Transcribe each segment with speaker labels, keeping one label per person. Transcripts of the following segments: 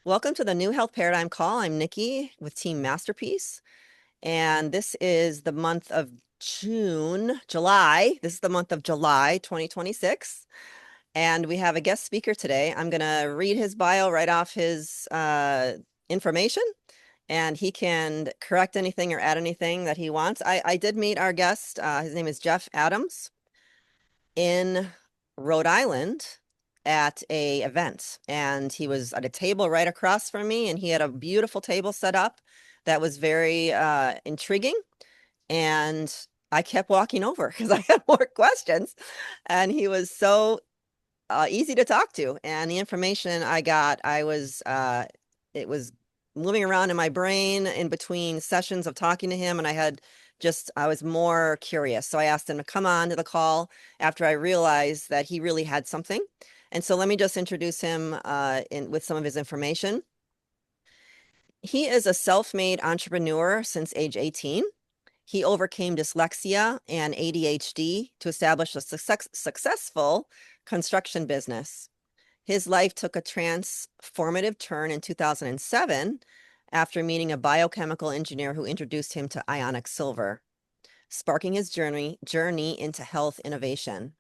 Speaker 1: Welcome to the New Health Paradigm Call. I'm Nikki with Team Masterpiece, and this is the month of July. This is the month of July 2026, and we have a guest speaker today. I'm going to read his bio right off his information, and he can correct anything or add anything that he wants. I did meet our guest. His name is Jeff Adams in Rhode Island at a event, and he was at a table right across from me, and he had a beautiful table set up that was very intriguing, and I kept walking over because I had more questions, and he was so easy to talk to, and the information I got, it was moving around in my brain in between sessions of talking to him, and I was more curious. So I asked him to come on to the call after I realized that he really had something. And so let me just introduce him in with some of his information. He is a self-made entrepreneur since age 18. He overcame dyslexia and ADHD to establish a successful construction business. His life took a transformative turn in 2007 after meeting a biochemical engineer who introduced him to ionic silver, sparking his journey into health innovation.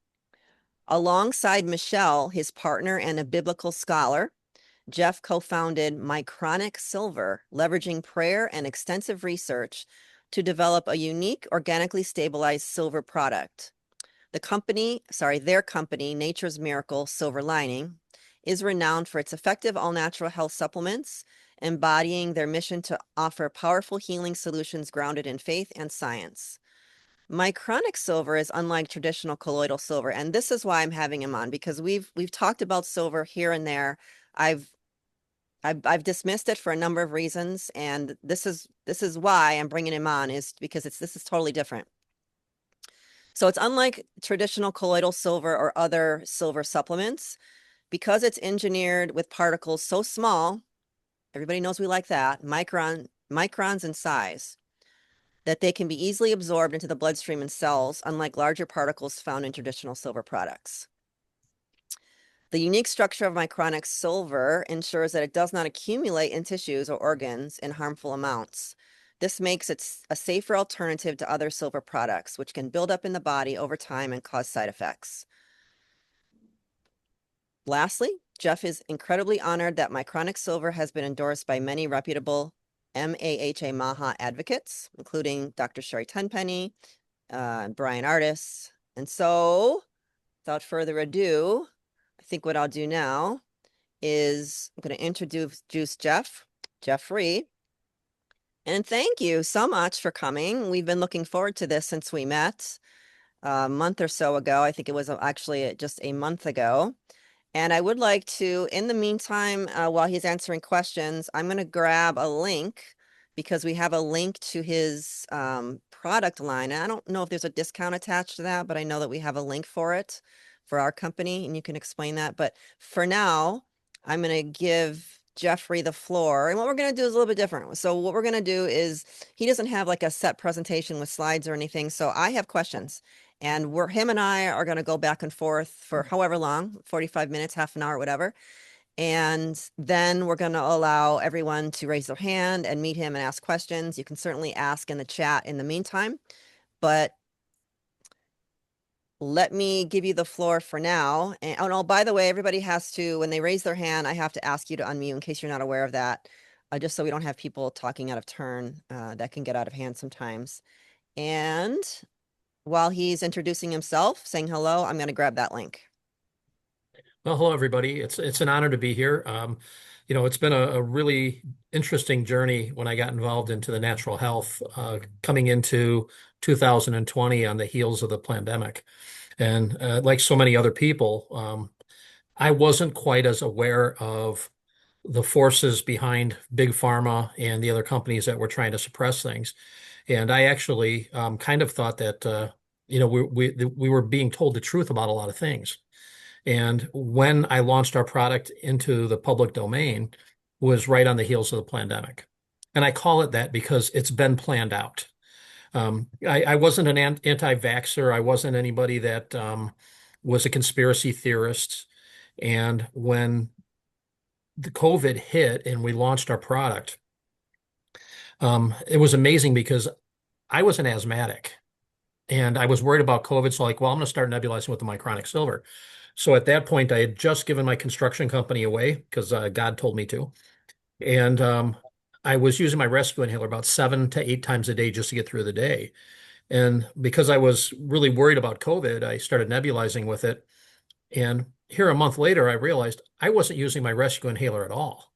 Speaker 1: Alongside Michelle, his partner and a biblical scholar, Jeff co-founded Mycronic Silver, leveraging prayer and extensive research to develop a unique, organically stabilized silver product. Their company, Nature's Miracle Silver Lining, is renowned for its effective all-natural health supplements, embodying their mission to offer powerful healing solutions grounded in faith and science. Mycronic silver is unlike traditional colloidal silver, and this is why I'm having him on, because we've talked about silver here and there. I've I've dismissed it for a number of reasons, and this is why I'm bringing him on, is because this is totally different. So it's unlike traditional colloidal silver or other silver supplements because it's engineered with particles so small. Everybody knows we like that, microns in size, that they can be easily absorbed into the bloodstream and cells, unlike larger particles found in traditional silver products. The unique structure of mycronic silver ensures that it does not accumulate in tissues or organs in harmful amounts. This makes it a safer alternative to other silver products, which can build up in the body over time and cause side effects. Lastly, Jeff is incredibly honored that mycronic silver has been endorsed by many reputable MAHA advocates, including Dr. Sherry Tenpenny, Brian Artis. And so, without further ado, I think what I'll do now is I'm going to introduce Jeffrey. And thank you so much for coming. We've been looking forward to this since we met a month or so ago. I think it was actually just a month ago. And I would like to, in the meantime, while he's answering questions, I'm going to grab a link because we have a link to his product line. And I don't know if there's a discount attached to that, but I know that we have a link for it for our company, and you can explain that. But for now, I'm going to give Jeffrey the floor. And what we're going to do is a little bit different. So what we're going to do is he doesn't have like a set presentation with slides or anything. So I have questions. And him and I are going to go back and forth for however long, 45 minutes, half an hour, whatever. And then we're going to allow everyone to raise their hand and meet him and ask questions. You can certainly ask in the chat in the meantime, but let me give you the floor for now. And oh no, by the way, everybody has to, when they raise their hand, I have to ask you to unmute in case you're not aware of that, just so we don't have people talking out of turn. That can get out of hand sometimes. And while he's introducing himself, saying hello, I'm going to grab that link.
Speaker 2: Well, hello, everybody. It's an honor to be here. It's been a really interesting journey when I got involved into the natural health, coming into 2020 on the heels of the pandemic. And like so many other people, I wasn't quite as aware of the forces behind big pharma and the other companies that were trying to suppress things. And I actually kind of thought that we were being told the truth about a lot of things. And when I launched our product into the public domain was right on the heels of the pandemic. And I call it that because it's been planned out. I wasn't an anti-vaxxer. I wasn't anybody that was a conspiracy theorist. And when the COVID hit and we launched our product, it was amazing because I was an asthmatic and I was worried about COVID. So like, well, I'm going to start nebulizing with the mycronic silver. So at that point, I had just given my construction company away because God told me to. And I was using my rescue inhaler about 7 to 8 times a day just to get through the day. And because I was really worried about COVID, I started nebulizing with it. And here a month later, I realized I wasn't using my rescue inhaler at all.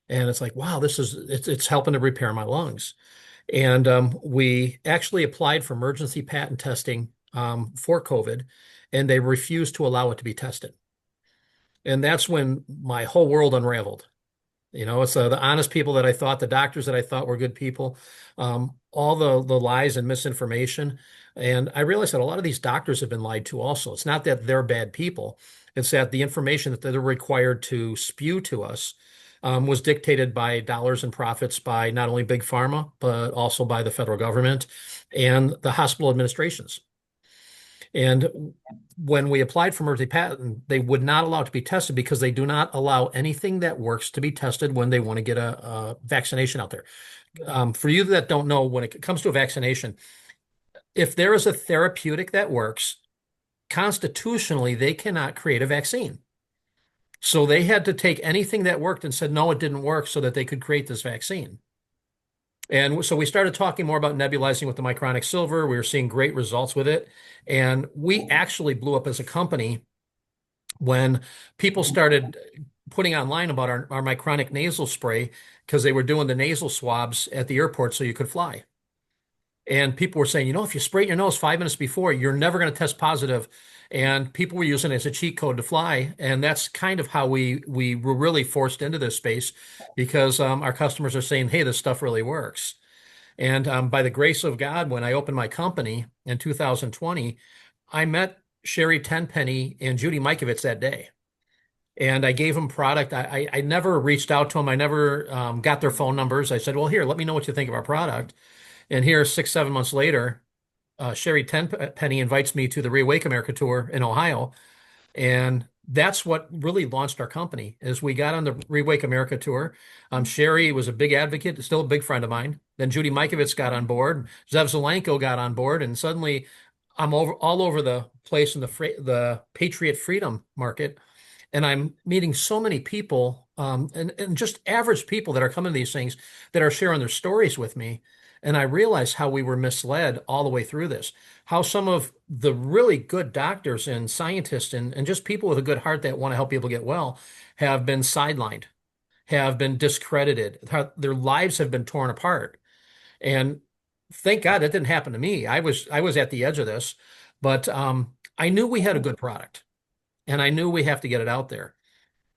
Speaker 2: And it's like, wow, it's helping to repair my lungs. And we actually applied for emergency patent testing for COVID, and they refused to allow it to be tested. And that's when my whole world unraveled. It's the honest people that I thought, the doctors that I thought were good people, all the lies and misinformation. And I realized that a lot of these doctors have been lied to also. It's not that they're bad people. It's that the information that they're required to spew to us was dictated by dollars and profits by not only big pharma, but also by the federal government and the hospital administrations. And when we applied for emergency patent, they would not allow it to be tested because they do not allow anything that works to be tested when they want to get a vaccination out there. For you that don't know, when it comes to a vaccination, if there is a therapeutic that works, constitutionally, they cannot create a vaccine. So they had to take anything that worked and said, no, it didn't work so that they could create this vaccine. And so we started talking more about nebulizing with the mycronic silver. We were seeing great results with it. And we actually blew up as a company when people started putting online about our mycronic nasal spray because they were doing the nasal swabs at the airport so you could fly. And people were saying, if you spray your nose 5 minutes before, you're never going to test positive. And people were using it as a cheat code to fly. And that's kind of how we were really forced into this space because our customers are saying, hey, this stuff really works. And by the grace of God, when I opened my company in 2020, I met Sherry Tenpenny and Judy Mikovits that day. And I gave them product. I never reached out to them. I never got their phone numbers. I said, well, here, let me know what you think of our product. And here, 6, 7 months later, Sherry Tenpenny invites me to the Reawake America tour in Ohio. And that's what really launched our company is we got on the Rewake America tour. Sherry was a big advocate, still a big friend of mine. Then Judy Mikovits got on board. Zev Zelenko got on board. And suddenly I'm all over the place in the Patriot Freedom market. And I'm meeting so many people and just average people that are coming to these things that are sharing their stories with me. And I realized how we were misled all the way through this, how some of the really good doctors and scientists and just people with a good heart that want to help people get well have been sidelined, have been discredited, how their lives have been torn apart. And thank God that didn't happen to me. I was at the edge of this, but I knew we had a good product and I knew we have to get it out there.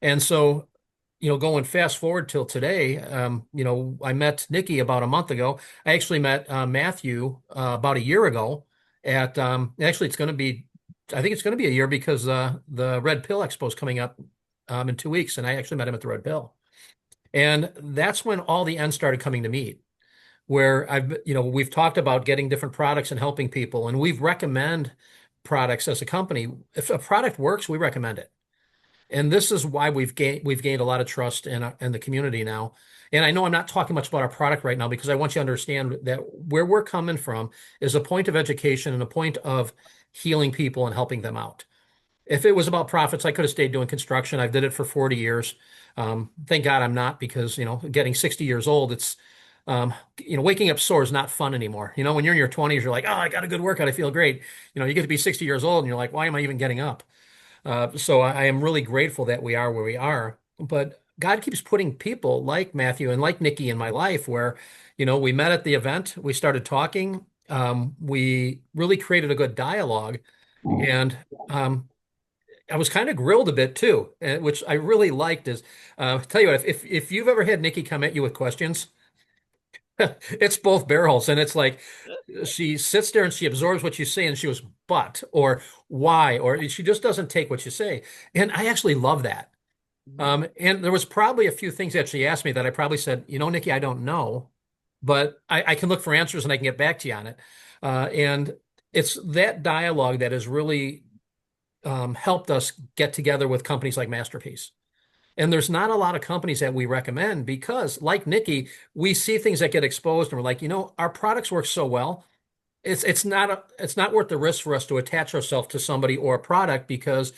Speaker 2: And so, going fast forward till today, I met Nikki about a month ago. I actually met Matthew about a year ago actually I think it's going to be a year because the Red Pill Expo is coming up in 2 weeks. And I actually met him at the Red Pill. And that's when all the ends started coming to meet where we've talked about getting different products and helping people. And we've recommend products as a company. If a product works, we recommend it. And this is why we've gained a lot of trust in the community now. And I know I'm not talking much about our product right now because I want you to understand that where we're coming from is a point of education and a point of healing people and helping them out. If it was about profits, I could have stayed doing construction. I've did it for 40 years. Thank God I'm not because, getting 60 years old, it's, waking up sore is not fun anymore. When you're in your 20s, you're like, oh, I got a good workout. I feel great. You get to be 60 years old and you're like, why am I even getting up? So I am really grateful that we are where we are. But God keeps putting people like Matthew and like Nikki in my life where, we met at the event, we started talking, we really created a good dialogue. And I was kind of grilled a bit too, which I really liked is tell you what, if you've ever had Nikki come at you with questions, it's both barrels. And it's like she sits there and she absorbs what you say and she goes, but, or why, or she just doesn't take what you say. And I actually love that. And there was probably a few things that she asked me that I probably said, Nikki, I don't know, but I can look for answers and I can get back to you on it. And it's that dialogue that has really helped us get together with companies like Masterpiece. And there's not a lot of companies that we recommend because, like Nikki, we see things that get exposed and we're like, our products work so well. It's not worth the risk for us to attach ourselves to somebody or a product because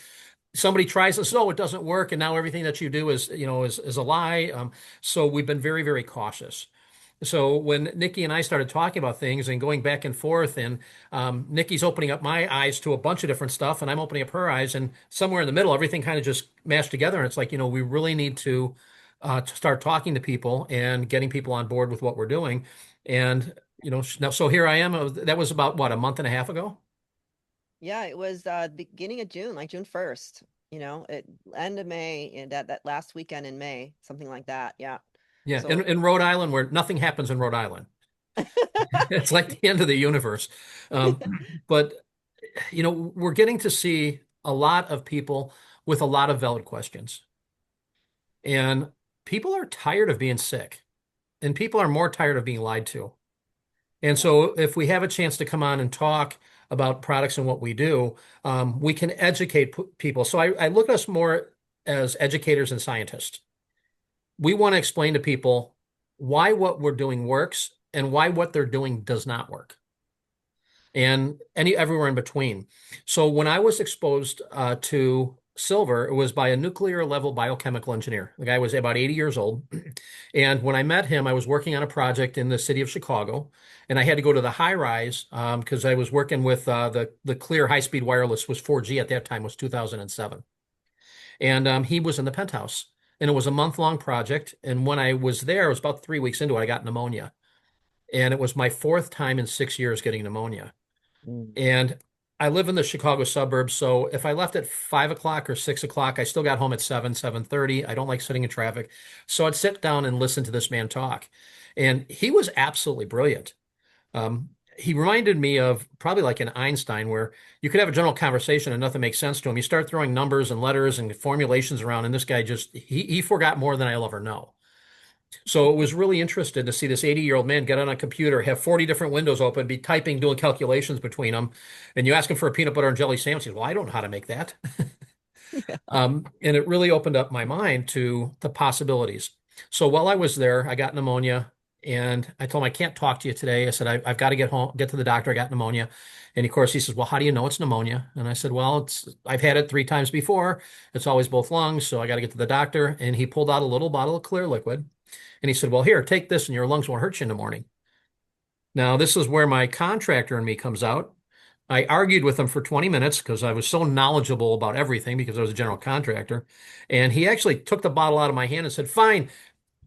Speaker 2: somebody tries this, oh, it doesn't work, and now everything that you do is a lie. So we've been very, very cautious. So when Nikki and I started talking about things and going back and forth, and Nikki's opening up my eyes to a bunch of different stuff, and I'm opening up her eyes, and somewhere in the middle, everything kind of just mashed together. And it's like, we really need to start talking to people and getting people on board with what we're doing. And now, so here I am. That was about what, a month and a half ago?
Speaker 1: Yeah, it was beginning of June, like June 1st, end of May, and that last weekend in May, something like that. Yeah.
Speaker 2: Yeah, in,
Speaker 1: So
Speaker 2: in Rhode Island, where nothing happens in Rhode Island. It's like the end of the universe. But we're getting to see a lot of people with a lot of valid questions. And people are tired of being sick, and people are more tired of being lied to. And
Speaker 1: yeah.
Speaker 2: so if we have a chance to come on and talk about products and what we do, we can educate people. So I look at us more as educators and scientists. We want to explain to people why what we're doing works and why what they're doing does not work, and everywhere in between. So when I was exposed to silver, it was by a nuclear level biochemical engineer. The guy was about 80 years old. And when I met him, I was working on a project in the city of Chicago, and I had to go to the high rise because I was working with the clear high speed wireless was 4G at that time, was 2007. And he was in the penthouse. And it was a month-long project. And when I was there, it was about 3 weeks into it, I got pneumonia. And it was my fourth time in 6 years getting pneumonia.
Speaker 1: Mm.
Speaker 2: And I live in the Chicago suburbs, so if I left at 5 o'clock or 6 o'clock, I still got home at 7:30. I don't like sitting in traffic. So I'd sit down and listen to this man talk. And he was absolutely brilliant. He reminded me of probably like an Einstein, where you could have a general conversation and nothing makes sense to him. You start throwing numbers and letters and formulations around, and this guy just he forgot more than I'll ever know. So it was really interesting to see this 80-year-old man get on a computer, have 40 different windows open, be typing, doing calculations between them. And you ask him for a peanut butter and jelly sandwich. He says, well, I don't know how to make that.
Speaker 1: Yeah.
Speaker 2: And it really opened up my mind to the possibilities. So while I was there, I got pneumonia, and I told him, I can't talk to you today. I said, I've got to get home, get to the doctor. I got pneumonia. And of course, he says, well, how do you know it's pneumonia? And I said, well, I've had it 3 times before. It's always both lungs. So I got to get to the doctor. And he pulled out a little bottle of clear liquid. And he said, well, here, take this and your lungs won't hurt you in the morning. Now, this is where my contractor and me comes out. I argued with him for 20 minutes because I was so knowledgeable about everything because I was a general contractor. And he actually took the bottle out of my hand and said, fine,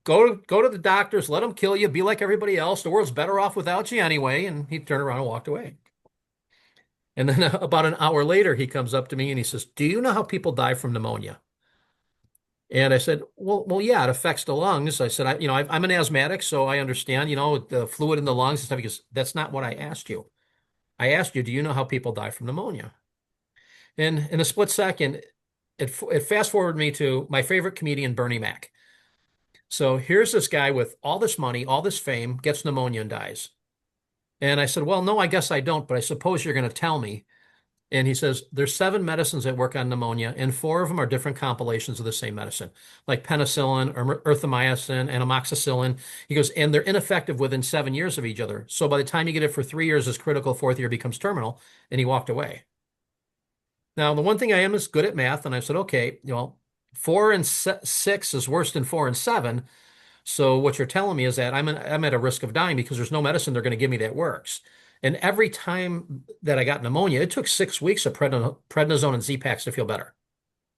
Speaker 2: go to the doctors, let them kill you, be like everybody else. The world's better off without you anyway. And he turned around and walked away. And then about an hour later, he comes up to me and he says, do you know how people die from pneumonia? And I said, well, yeah, it affects the lungs. I said, I'm an asthmatic, so I understand, the fluid in the lungs and stuff. Because that's not what I asked you. I asked you, do you know how people die from pneumonia? And in a split second, it fast forwarded me to my favorite comedian, Bernie Mac. So here's this guy with all this money, all this fame, gets pneumonia and dies. And I said, well, no, I guess I don't, but I suppose you're going to tell me. And he says, there's 7 medicines that work on pneumonia, and 4 of them are different compilations of the same medicine, like penicillin or erythromycin and amoxicillin. He goes, and they're ineffective within 7 years of each other. So by the time you get it for 3 years, it's critical, fourth year becomes terminal. And he walked away. Now, the one thing I am is good at math, and I said, okay, 4 and 6 is worse than 4 and 7. So what you're telling me is that I'm at a risk of dying because there's no medicine they're going to give me that works. And every time that I got pneumonia, it took 6 weeks of prednisone and Z-Paks to feel better.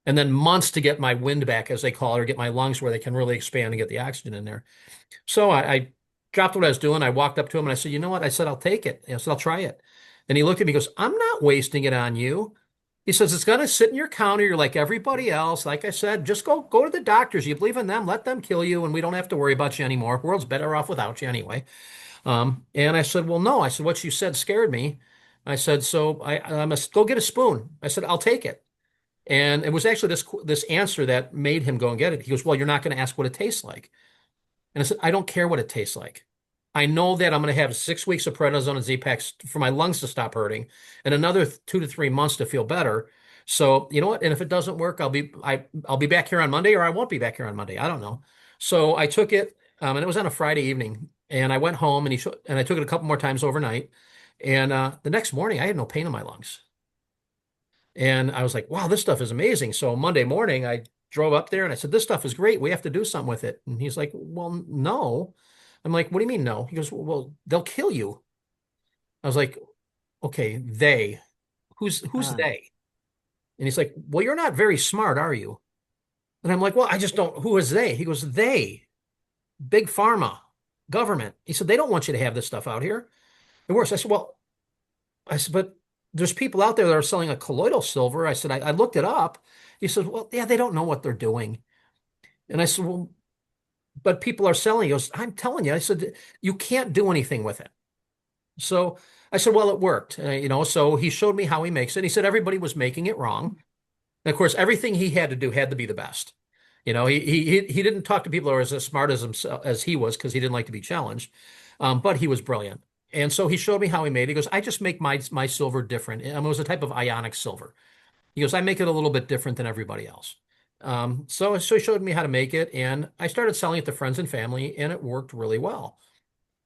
Speaker 2: And then months to get my wind back, as they call it, or get my lungs where they can really expand and get the oxygen in there. So I dropped what I was doing. I walked up to him and I said, you know what? I said, I'll take it. I said, I'll try it. And he looked at me and goes, I'm not wasting it on you. He says, it's going to sit in your counter. You're like everybody else. Like I said, just go to the doctors. You believe in them, let them kill you, and we don't have to worry about you anymore. World's better off without you anyway. And I said, well, no. I said, what you said scared me. I said, so I must go get a spoon. I said, I'll take it. And it was actually this answer that made him go and get it. He goes, well, you're not going to ask what it tastes like. And I said, I don't care what it tastes like. I know that I'm going to have 6 weeks of prednisone and Z-Paks for my lungs to stop hurting and another 2 to 3 months to feel better. So you know what? And if it doesn't work, I'll be back here on Monday, or I won't be back here on Monday. I don't know. So I took it, and it was on a Friday evening, and I went home and I took it a couple more times overnight, and the next morning I had no pain in my lungs, and I was like, wow, this stuff is amazing. So Monday morning I drove up there and I said, this stuff is great. We have to do something with it. And he's like, well, no. I'm like, what do you mean no? He goes, well, they'll kill you. I was like, okay, they. Who's
Speaker 1: Ah,
Speaker 2: they? And he's like, well, you're not very smart, are you? And I'm like, well, I just don't. Who is they? He goes, they, big pharma, government. He said, they don't want you to have this stuff out here. And worse, I said, well, I said, but there's people out there that are selling a colloidal silver. I said, I looked it up. He said, well, yeah, they don't know what they're doing. And I said, well, but people are selling. He goes, I'm telling you. I said, you can't do anything with it. So I said, well, it worked. So he showed me how he makes it. He said everybody was making it wrong. And of course, everything he had to do had to be the best. He didn't talk to people who were as smart as himself as he was because he didn't like to be challenged. But he was brilliant. And so he showed me how he made it. He goes, I just make my silver different. It was a type of ionic silver. He goes, I make it a little bit different than everybody else. So he showed me how to make it, and I started selling it to friends and family, and it worked really well.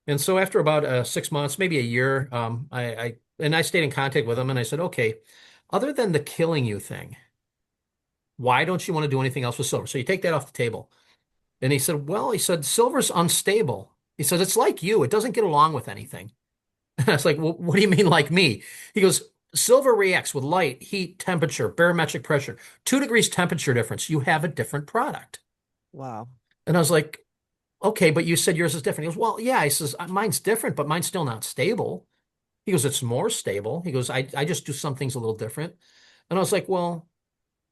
Speaker 2: And so after about 6 months, maybe a year, I stayed in contact with him, and I said, okay, other than the killing you thing, why don't you want to do anything else with silver? So you take that off the table. And he said, well, he said, silver's unstable. He said, it's like you. It doesn't get along with anything. And I was like, well, what do you mean like me? He goes, silver reacts with light, heat, temperature, barometric pressure, 2 degrees temperature difference. You have a different product.
Speaker 1: wow.
Speaker 2: And I was like, okay, but you said yours is different. He goes, well, yeah. He says, mine's different, but mine's still not stable. He goes, it's more stable. He goes, I just do some things a little different. And I was like, well,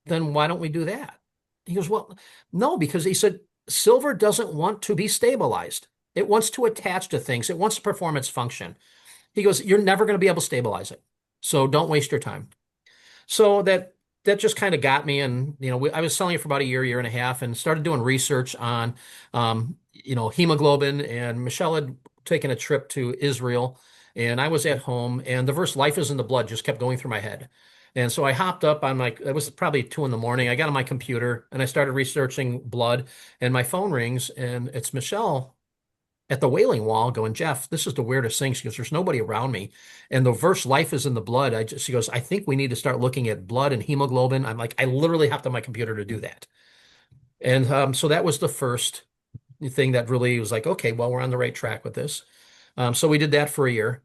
Speaker 2: then why don't we do that? He goes, well, no, because he said silver doesn't want to be stabilized. It wants to attach to things. It wants to perform its function. He goes, you're never going to be able to stabilize it. So don't waste your time. So that just kind of got me, and I was selling it for about a year, year and a half, and started doing research on hemoglobin. And Michelle had taken a trip to Israel, and I was at home, and the verse "Life is in the blood" just kept going through my head. And so I hopped up on it was probably 2 in the morning. I got on my computer and I started researching blood, and my phone rings, and it's Michelle at the Wailing Wall going, Jeff, this is the weirdest thing. She goes, there's nobody around me. And the verse life is in the blood. She goes, I think we need to start looking at blood and hemoglobin. I'm like, I literally hopped on my computer to do that. And so that was the first thing that really was like, okay, well, we're on the right track with this. So we did that for a year.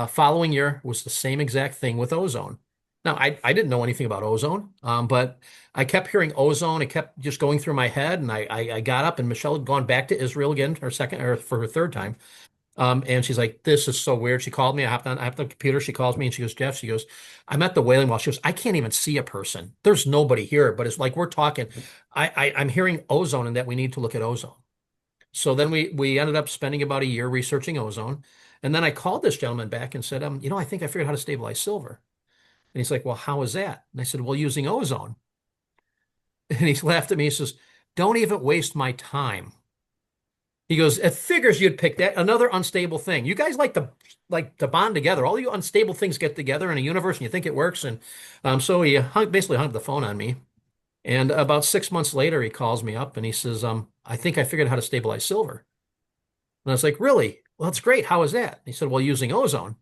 Speaker 2: Following year was the same exact thing with ozone. Now, I didn't know anything about ozone, but I kept hearing ozone. It kept just going through my head. And I got up, and Michelle had gone back to Israel again, her second or for her third time. And she's like, this is so weird. She called me. I hopped on the computer. She calls me and she goes, Jeff, she goes, I'm at the Wailing Wall. She goes, I can't even see a person. There's nobody here, but it's like we're talking. I'm hearing ozone and that we need to look at ozone. So then we ended up spending about a year researching ozone. And then I called this gentleman back and said, I think I figured out how to stabilize silver. And he's like, well, how is that? And I said, well, using ozone. And he laughed at me. He says, don't even waste my time. He goes, it figures you'd pick that another unstable thing. You guys like to bond together. All you unstable things get together in a universe, and you think it works. And so he basically hung the phone on me. And about 6 months later, he calls me up and he says, I think I figured out how to stabilize silver. And I was like, really? Well, that's great. How is that? He said, well, using ozone.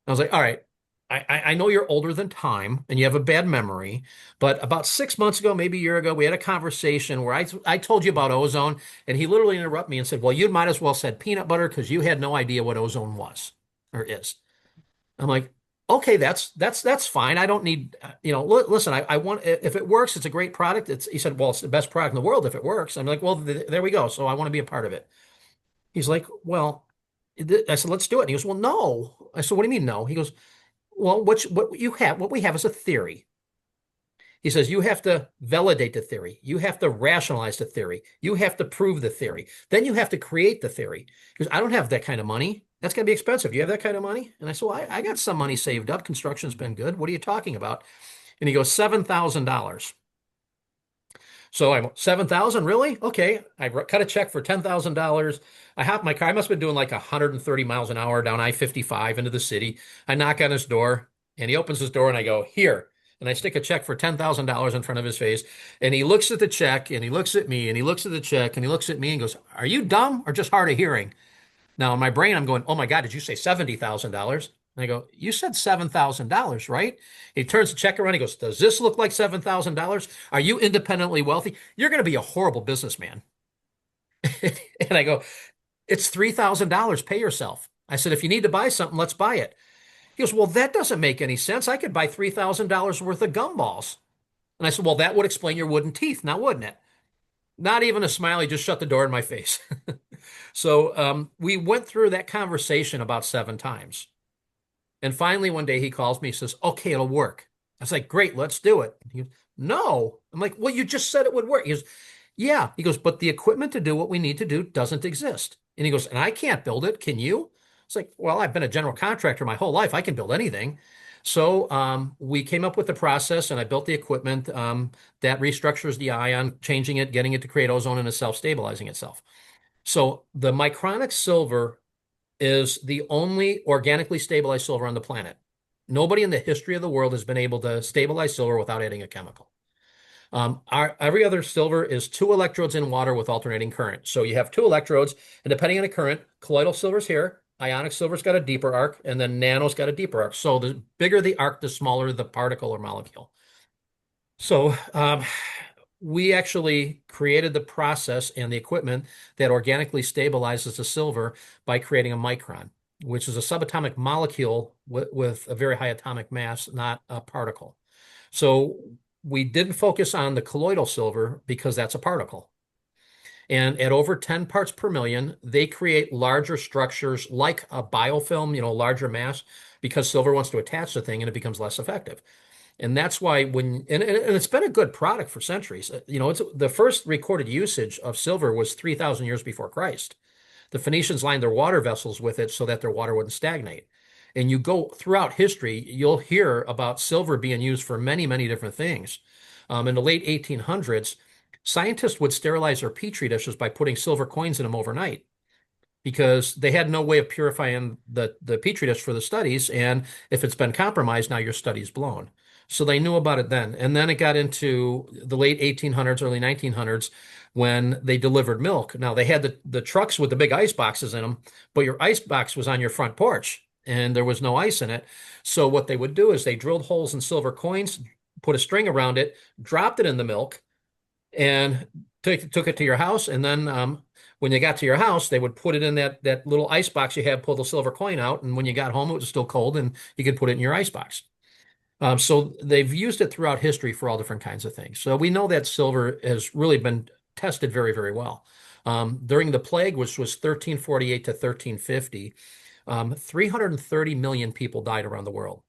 Speaker 2: I was like, all right, I know you're older than time and you have a bad memory, but about 6 months ago, maybe a year ago, we had a conversation where I told you about ozone, and he literally interrupted me and said, well, you might as well said peanut butter because you had no idea what ozone was or is. I'm like, okay, that's fine. I don't need, listen, I want, if it works, it's a great product. He said, well, it's the best product in the world if it works. I'm like, well, there we go. So I want to be a part of it. He's like, well, I said, let's do it. And he goes, well, no. I said, what do you mean no? He goes, well, what we have is a theory. He says you have to validate the theory. You have to rationalize the theory. You have to prove the theory. Then you have to create the theory. Because I don't have that kind of money. That's going to be expensive. You have that kind of money? And I said, well, I got some money saved up. Construction's been good. What are you talking about? And he goes, $7,000. So I'm 7,000, really? Okay. I cut a check for $10,000. I hop in my car. I must have been doing like 130 miles an hour down I-55 into the city. I knock on his door and he opens his door and I go, here. And I stick a check for $10,000 in front of his face. And he looks at the check and he looks at me and he looks at the check and he looks at me and goes, "Are you dumb or just hard of hearing?" Now, in my brain, I'm going, "Oh my God, did you say $70,000?" And I go, "You said $7,000, right?" He turns the check around. He goes, "Does this look like $7,000? Are you independently wealthy? You're going to be a horrible businessman." And I go, "It's $3,000. Pay yourself." I said, "If you need to buy something, let's buy it." He goes, "Well, that doesn't make any sense. I could buy $3,000 worth of gumballs." And I said, "Well, that would explain your wooden teeth, now wouldn't it?" Not even a smile. He just shut the door in my face. So we went through that conversation about 7 times. And finally, one day he calls me, he says, "Okay, it'll work." I was like, "Great, let's do it." He goes, "No." I'm like, "Well, you just said it would work." He goes, "Yeah." He goes, "But the equipment to do what we need to do doesn't exist." And he goes, "And I can't build it. Can you?" It's like, "Well, I've been a general contractor my whole life. I can build anything." So we came up with the process and I built the equipment that restructures the ion, changing it, getting it to create ozone and is self-stabilizing itself. So the micronic silver is the only organically stabilized silver on the planet. Nobody in the history of the world has been able to stabilize silver without adding a chemical. Every other silver is two electrodes in water with alternating current. So you have two electrodes, and depending on the current, colloidal silver's here, ionic silver's got a deeper arc, and then nano's got a deeper arc. So the bigger the arc, the smaller the particle or molecule. So we actually created the process and the equipment that organically stabilizes the silver by creating a micron, which is a subatomic molecule with a very high atomic mass, not a particle. So we didn't focus on the colloidal silver because that's a particle. And at over 10 parts per million, they create larger structures like a biofilm, larger mass, because silver wants to attach the thing and it becomes less effective. And that's why and it's been a good product for centuries. It's the first recorded usage of silver was 3,000 years before Christ. The Phoenicians lined their water vessels with it so that their water wouldn't stagnate. And you go throughout history, you'll hear about silver being used for many, many different things. In the late 1800s, scientists would sterilize their petri dishes by putting silver coins in them overnight because they had no way of purifying the petri dish for the studies. And if it's been compromised, now your study's blown. So they knew about it then. And then it got into the late 1800s, early 1900s when they delivered milk. Now they had the trucks with the big ice boxes in them, but your ice box was on your front porch and there was no ice in it. So what they would do is they drilled holes in silver coins, put a string around it, dropped it in the milk, and took it to your house. And then when you got to your house, they would put it in that little ice box you had, pull the silver coin out. And when you got home, it was still cold and you could put it in your ice box. So they've used it throughout history for all different kinds of things. So we know that silver has really been tested very, very well. During the plague, which was 1348 to 1350, 330 million people died around the world.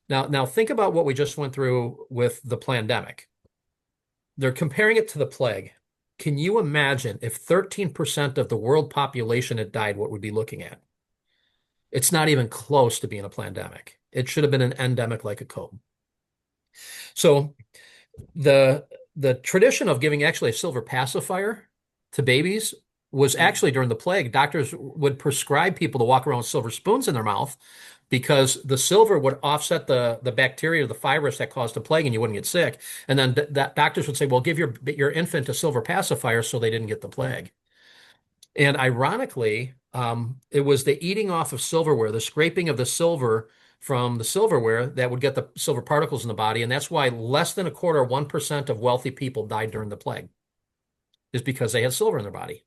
Speaker 2: Now think about what we just went through with the pandemic. They're comparing it to the plague. Can you imagine if 13% of the world population had died, what we'd be looking at? It's not even close to being a pandemic. It should have been an endemic like a cold. So the tradition of giving actually a silver pacifier to babies was actually during the plague. Doctors would prescribe people to walk around with silver spoons in their mouth because the silver would offset the bacteria or the virus that caused the plague and you wouldn't get sick. And then doctors would say, well, give your infant a silver pacifier so they didn't get the plague. And ironically, it was the eating off of silverware, the scraping of the silver from the silverware that would get the silver particles in the body. And that's why less than a quarter, 1% of wealthy people died during the plague, is because they had silver in their body.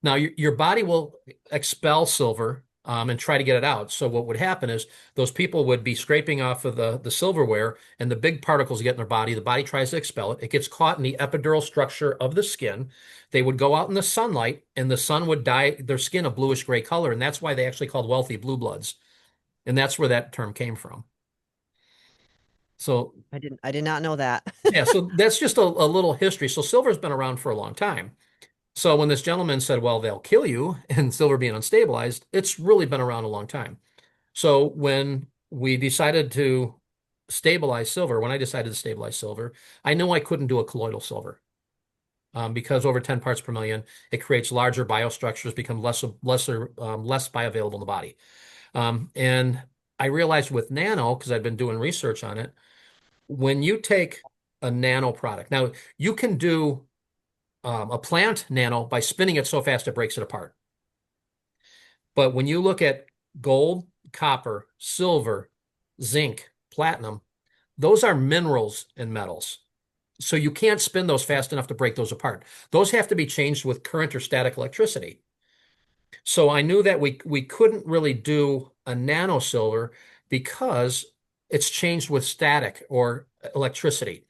Speaker 2: Now, your body will expel silver and try to get it out. So what would happen is those people would be scraping off of the silverware and the big particles get in their body. The body tries to expel it. It gets caught in the epidural structure of the skin. They would go out in the sunlight and the sun would dye their skin a bluish gray color. And that's why they actually called wealthy blue bloods. And that's where that term came from. So
Speaker 1: I did not know that.
Speaker 2: yeah, so that's just a little history. So silver's been around for a long time. So when this gentleman said, well, they'll kill you and silver being unstabilized, it's really been around a long time. So when we decided to stabilize silver, when I decided to stabilize silver, I knew I couldn't do a colloidal silver because over 10 parts per million, it creates larger biostructures, become less bioavailable in the body. And I realized with nano, because I've been doing research on it, When you take a nano product, now you can do a plant nano by spinning it so fast it breaks it apart. But when you look at gold, copper, silver, zinc, platinum, those are minerals and metals. So you can't spin those fast enough to break those apart. Those have to be changed with current or static electricity. So I knew that we couldn't really do a nano silver because it's changed with static or electricity.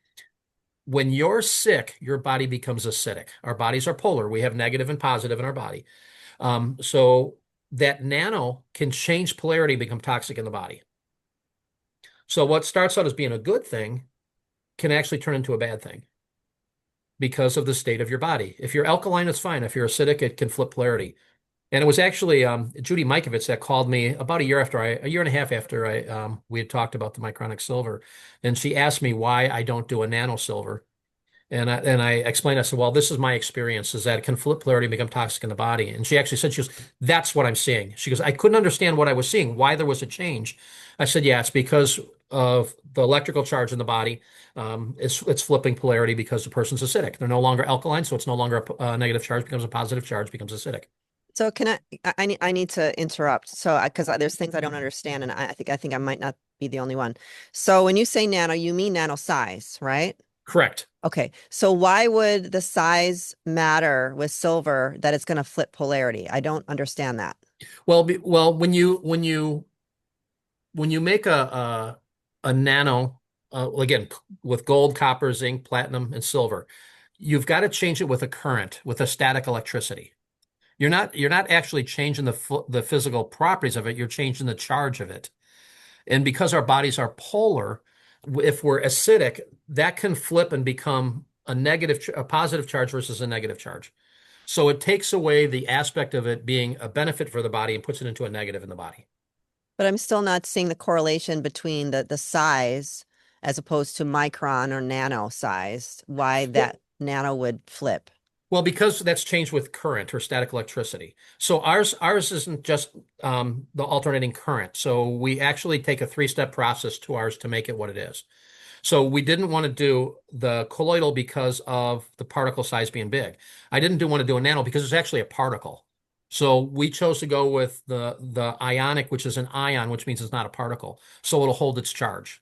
Speaker 2: When you're sick, your body becomes acidic. Our bodies are polar. We have negative and positive in our body. So that nano can change polarity, become toxic in the body. So what starts out as being a good thing can actually turn into a bad thing because of the state of your body. If you're alkaline, it's fine. If you're acidic, it can flip polarity. And it was actually Judy Mikovits that called me about a year and a half after we had talked about the micronic silver, and she asked me why I don't do a nano silver. And I explained, I said, well, this is my experience, is that it can flip polarity and become toxic in the body. And she actually said, she goes, that's what I'm seeing. She goes, I couldn't understand what I was seeing, why there was a change. I said, yeah, it's because of the electrical charge in the body. It's flipping polarity because the person's acidic. They're no longer alkaline, so it's no longer a negative charge, becomes a positive charge, becomes acidic.
Speaker 1: So can I need to interrupt. So because there's things I don't understand, and I think I might not be the only one. So when you say nano, you mean nano size, right?
Speaker 2: Correct.
Speaker 1: Okay. So why would the size matter with silver that it's going to flip polarity? I don't understand that.
Speaker 2: Well, when you make a nano, again, with gold, copper, zinc, platinum, and silver, you've got to change it with a current, with a static electricity. You're not actually changing the physical properties of it, you're changing the charge of it. And because our bodies are polar, if we're acidic, that can flip and become a positive charge versus a negative charge. So it takes away the aspect of it being a benefit for the body and puts it into a negative in the body.
Speaker 1: But I'm still not seeing the correlation between the size as opposed to micron or nano size, why
Speaker 2: Well,
Speaker 1: that nano would flip.
Speaker 2: Well, because that's changed with current or static electricity. So ours isn't just the alternating current. So we actually take a three-step process to ours to make it what it is. So we didn't want to do the colloidal because of the particle size being big. I didn't want to do a nano because it's actually a particle. So we chose to go with the ionic, which is an ion, which means it's not a particle. So it'll hold its charge.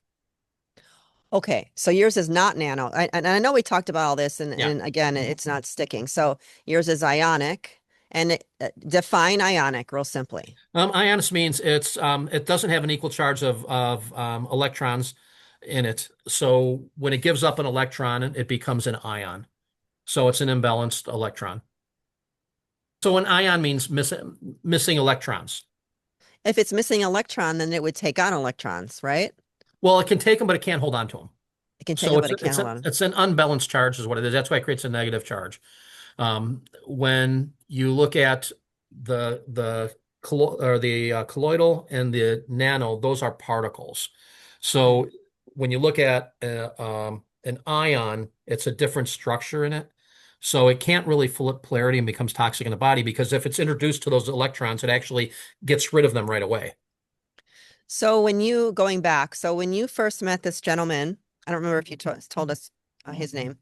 Speaker 1: Okay, so yours is not nano. And I know we talked about all this, and,
Speaker 2: Yeah.
Speaker 1: and again, it's not sticking. So yours is ionic, and define ionic real simply.
Speaker 2: Ionus means it doesn't have an equal charge of electrons in it. So when it gives up an electron, it becomes an ion. So it's an imbalanced electron. So an ion means missing electrons.
Speaker 1: If it's missing electron, then it would take on electrons, right?
Speaker 2: Well, it can take them, but it can't hold on to them.
Speaker 1: It can take
Speaker 2: So
Speaker 1: them,
Speaker 2: it's
Speaker 1: but it can't
Speaker 2: it's
Speaker 1: hold
Speaker 2: a,
Speaker 1: on.
Speaker 2: it's an unbalanced charge is what it is. That's why it creates a negative charge. When you look at the colloidal and the nano, those are particles.
Speaker 1: Mhm.
Speaker 2: So when you look at an ion, it's a different structure in it. So it can't really flip polarity and becomes toxic in the body because if it's introduced to those electrons, it actually gets rid of them right away.
Speaker 1: So going back, so when you first met this gentleman, I don't remember if you told us his name.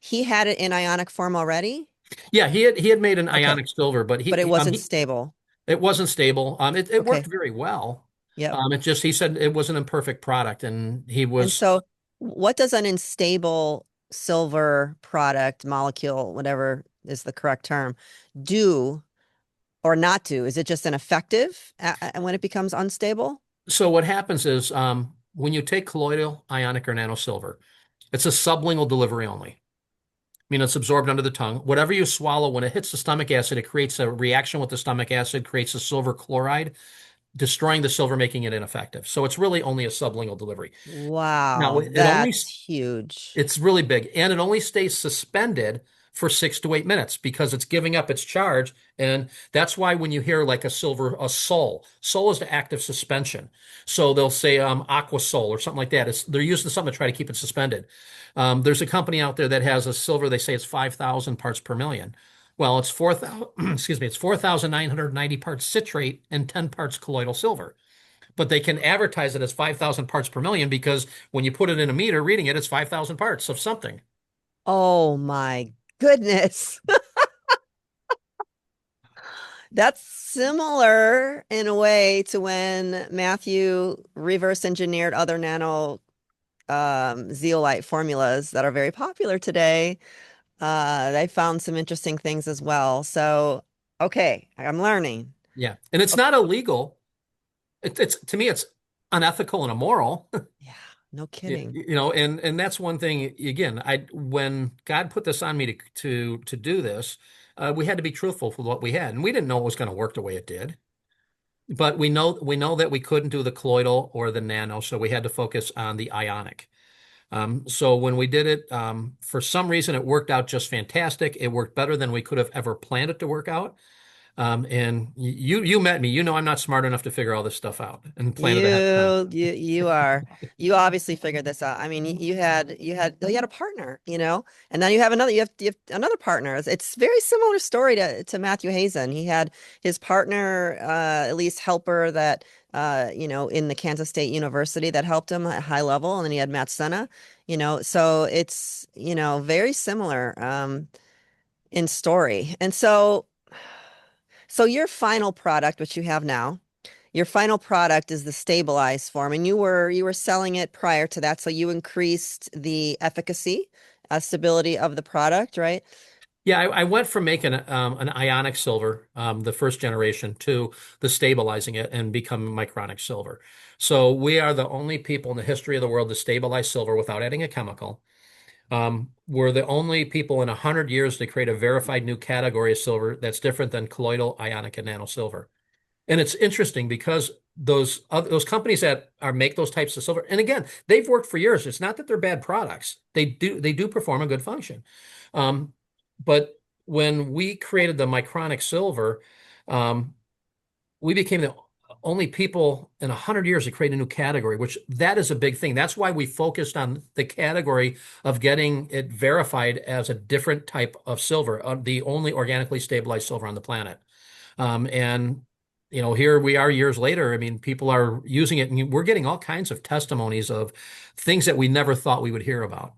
Speaker 1: He had it in ionic form already.
Speaker 2: Yeah, he had made an
Speaker 1: Okay,
Speaker 2: ionic silver, but
Speaker 1: but it wasn't stable.
Speaker 2: it wasn't stable. It worked
Speaker 1: Okay,
Speaker 2: very well.
Speaker 1: yep.
Speaker 2: It just he said it was an imperfect product, and he
Speaker 1: And
Speaker 2: was
Speaker 1: so, what does an unstable silver product, molecule, whatever is the correct term, do or not do? Is it just ineffective when it becomes unstable?
Speaker 2: so what happens is when you take colloidal, ionic, or nanosilver, it's a sublingual delivery only. I mean, it's absorbed under the tongue. Whatever you swallow, when it hits the stomach acid, it creates a reaction with the stomach acid, creates a silver chloride, destroying the silver, making it ineffective. So it's really only a sublingual delivery. Now,
Speaker 1: Wow, that's huge.
Speaker 2: it's really big, and it only stays suspended for 6 to 8 minutes because it's giving up its charge. And that's why when you hear like a sol is the active suspension. So they'll say aqua sol or something like that. They're using something to try to keep it suspended. There's a company out there that has a silver, they say it's 5,000 parts per million. Well, it's 4,000, excuse me, it's 4,990 parts citrate and 10 parts colloidal silver. but they can advertise it as 5,000 parts per million because when you put it in a meter, reading it, it's 5,000 parts of something.
Speaker 1: Oh my goodness. That's similar in a way to when Matthew reverse engineered other nano zeolite formulas that are very popular today. They found some interesting things as well. So, okay, I'm learning.
Speaker 2: Yeah. And it's
Speaker 1: Okay.
Speaker 2: not illegal. It's to me, it's unethical and immoral.
Speaker 1: Yeah, no
Speaker 2: You,
Speaker 1: kidding.
Speaker 2: you know, and that's one thing. Again, I when God put this on me to do this, we had to be truthful with what we had, and we didn't know it was going to work the way it did. But we know that we couldn't do the colloidal or the nano, so we had to focus on the ionic. So when we did it, for some reason, it worked out just fantastic. It worked better than we could have ever planned it to work out. And you met me. You know I'm not smart enough to figure all this stuff out and plan it ahead of time.
Speaker 1: You are. You obviously figured this out. I mean, you had a partner, and then you have another partner. It's very similar story to Matthew Hazen. He had his partner, at least helper that in the Kansas State University that helped him at high level, and then he had Matt Senna, so it's, very similar in story. And so your final product, which you have now, your final product is the stabilized form, and you were selling it prior to that, so you increased the efficacy, stability of the product, right?
Speaker 2: Yeah, I went from making an ionic silver, the first generation, to the stabilizing it and become micronic silver. So we are the only people in the history of the world to stabilize silver without adding a chemical. We're the only people in 100 years to create a verified new category of silver that's different than colloidal, ionic, and nano silver. And it's interesting because those companies that are make those types of silver, and again, they've worked for years. It's not that they're bad products. They do perform a good function. Um, but when we created the micronic silver, um, we became the only people in 100 years to create a new category, which that is a big thing. That's why we focused on the category of getting it verified as a different type of silver, the only organically stabilized silver on the planet. And here we are years later. I mean, people are using it, and we're getting all kinds of testimonies of things that we never thought we would hear about.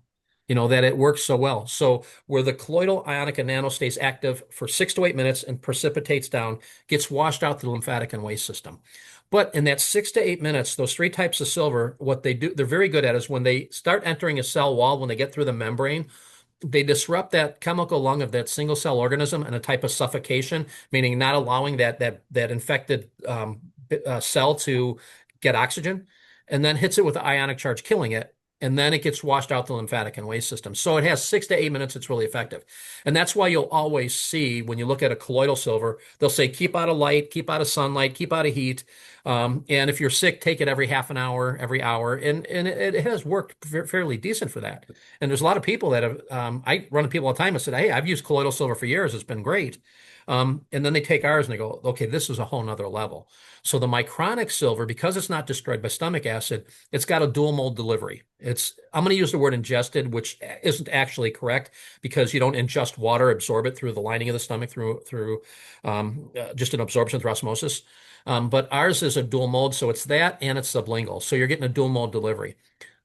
Speaker 2: That it works so well. So where the colloidal, ionic, and nano stays active for 6 to 8 minutes and precipitates down, gets washed out through the lymphatic and waste system. But in that 6 to 8 minutes, those three types of silver, what they do, they're very good at is when they start entering a cell wall, when they get through the membrane, they disrupt that chemical lung of that single cell organism and a type of suffocation, meaning not allowing that infected cell to get oxygen, and then hits it with the ionic charge, killing it. And then it gets washed out the lymphatic and waste system. So it has 6 to 8 minutes. It's really effective. And that's why you'll always see when you look at a colloidal silver, they'll say, keep out of light, keep out of sunlight, keep out of heat. And if you're sick, take it every half an hour, every hour. And it has worked fairly decent for that. And there's a lot of people that have, I run to people all the time and said, hey, I've used colloidal silver for years. It's been great. And then they take ours and they go, okay, this is a whole nother level. So the micronic silver, because it's not destroyed by stomach acid, it's got a dual mode delivery. I'm going to use the word ingested, which isn't actually correct because you don't ingest water, absorb it through the lining of the stomach through just an absorption through osmosis. But ours is a dual mode, so it's that and it's sublingual. So you're getting a dual mode delivery.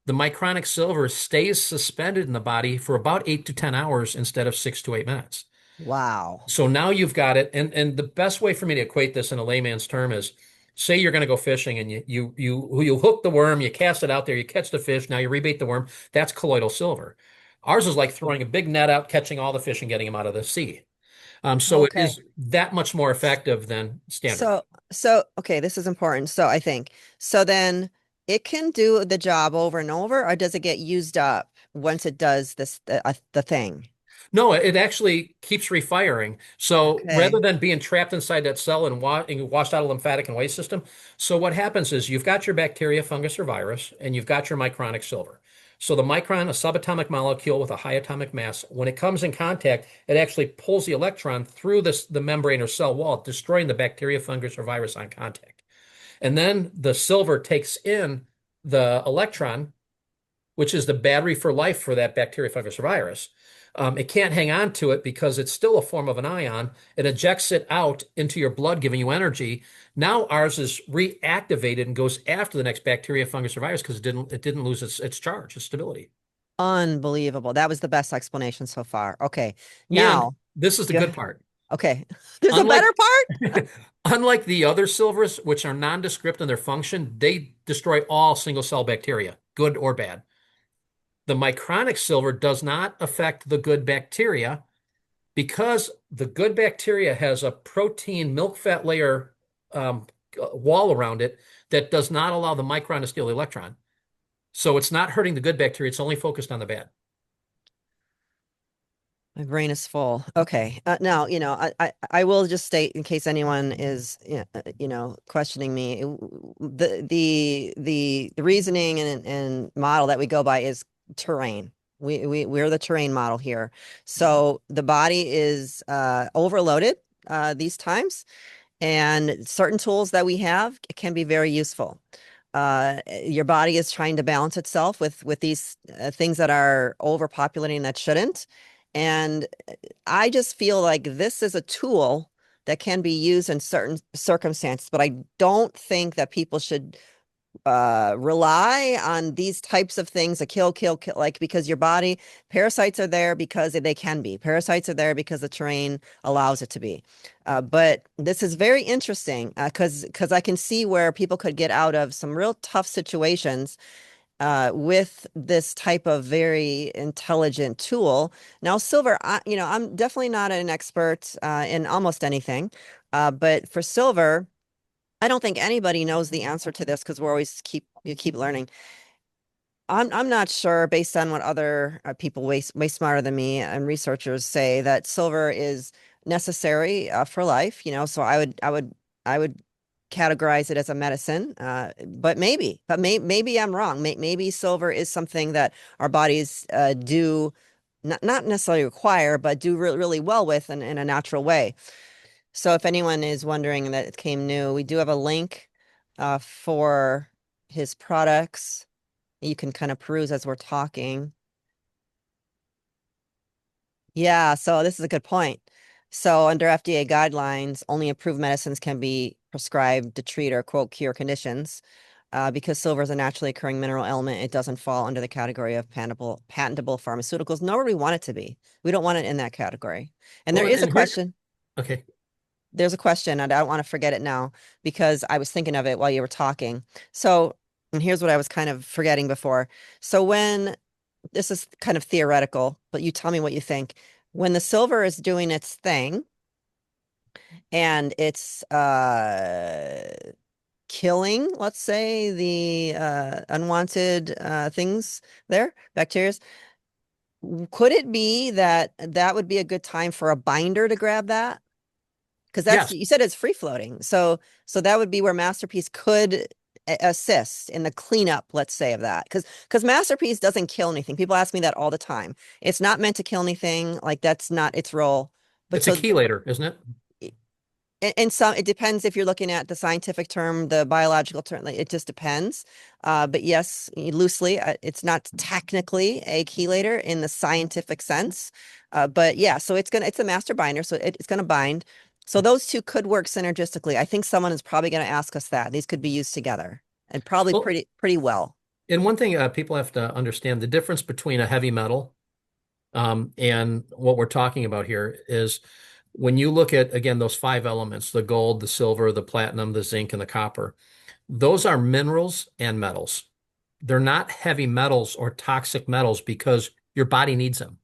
Speaker 2: The micronic silver stays suspended in the body for about 8 to 10 hours instead of 6 to 8 minutes.
Speaker 1: Wow.
Speaker 2: So now you've got it, and the best way for me to equate this in a layman's term is, say you're going to go fishing and you hook the worm, you cast it out there, you catch the fish, now you rebait the worm. That's colloidal silver. Ours is like throwing a big net out, catching all the fish and getting them out of the sea. So it
Speaker 1: Okay.
Speaker 2: is that much more effective than standard.
Speaker 1: So okay, this is important. So I think so then it can do the job over and over, or does it get used up once it does the thing?
Speaker 2: No, it actually keeps refiring. So rather
Speaker 1: Okay.
Speaker 2: than being trapped inside that cell and washed out of lymphatic and waste system, so what happens is you've got your bacteria, fungus, or virus, and you've got your micronic silver. So the micron, a subatomic molecule with a high atomic mass, when it comes in contact, it actually pulls the electron through the membrane or cell wall, destroying the bacteria, fungus, or virus on contact. And then the silver takes in the electron, which is the battery for life for that bacteria, fungus, or virus. It can't hang on to it because it's still a form of an ion. It ejects it out into your blood, giving you energy. Now ours is reactivated and goes after the next bacteria, fungus, or virus because it didn't lose its charge, its stability.
Speaker 1: Unbelievable. That was the best explanation so far. Okay.
Speaker 2: And
Speaker 1: Now,
Speaker 2: this is the
Speaker 1: yeah.
Speaker 2: good part.
Speaker 1: Okay. There's a better
Speaker 2: Unlike
Speaker 1: part?
Speaker 2: unlike the other silvers, which are nondescript in their function, they destroy all single cell bacteria, good or bad. The mycronic silver does not affect the good bacteria because the good bacteria has a protein milk fat layer um, wall around it that does not allow the micron to steal the electron. So it's not hurting the good bacteria. It's only focused on the bad.
Speaker 1: My brain is full. Okay. Now, I will just state in case anyone is, questioning me, the reasoning and model that we go by is terrain. We're the terrain model here. So the body is overloaded these times, and certain tools that we have can be very useful. Your body is trying to balance itself with these things that are overpopulating that shouldn't. And I just feel like this is a tool that can be used in certain circumstances, but I don't think that people should rely on these types of things, a kill, like because your body, parasites are there because they can be. Parasites are there because the terrain allows it to be. But this is very interesting because I can see where people could get out of some real tough situations with this type of very intelligent tool. Now, silver, I'm definitely not an expert in almost anything, but for silver, I don't think anybody knows the answer to this because we're always you keep learning. I'm not sure based on what other people way smarter than me and researchers say that silver is necessary for life, so I would categorize it as a medicine. But maybe I'm wrong. Maybe silver is something that our bodies do not necessarily require, but do really well with in a natural way. So if anyone is wondering that it came new, we do have a link for his products. You can kind of peruse as we're talking. Yeah, so this is a good point. So under FDA guidelines, only approved medicines can be prescribed to treat or quote cure conditions. Because silver is a naturally occurring mineral element, it doesn't fall under the category of patentable pharmaceuticals, nor would we want it to be. We don't want it in that category. And there
Speaker 2: Well,
Speaker 1: is a
Speaker 2: and here,
Speaker 1: question.
Speaker 2: okay.
Speaker 1: There's a question, and I don't want to forget it now because I was thinking of it while you were talking. So, and here's what I was kind of forgetting before. So, when this is kind of theoretical, but you tell me what you think. When the silver is doing its thing and it's killing, let's say, the unwanted things there, bacteria, could it be that that would be a good time for a binder to grab that? Because that's
Speaker 2: Yes,
Speaker 1: you said it's free floating. So that would be where Masterpiece could assist in the cleanup, let's say, of that. Because Masterpiece doesn't kill anything. People ask me that all the time. It's not meant to kill anything. Like that's not its role. But
Speaker 2: it's a
Speaker 1: so
Speaker 2: chelator, isn't it?
Speaker 1: and some it depends if you're looking at the scientific term, the biological term, like, it just depends. But yes, loosely, it's not technically a chelator in the scientific sense. But yeah, so it's a master binder, so it's gonna bind. So those two could work synergistically. I think someone is probably gonna ask us that. These could be used together and probably
Speaker 2: Well,
Speaker 1: pretty well.
Speaker 2: and one thing people have to understand the difference between a heavy metal and what we're talking about here is when you look at, again, those five elements, the gold, the silver, the platinum, the zinc, and the copper, those are minerals and metals. They're not heavy metals or toxic metals because your body needs them.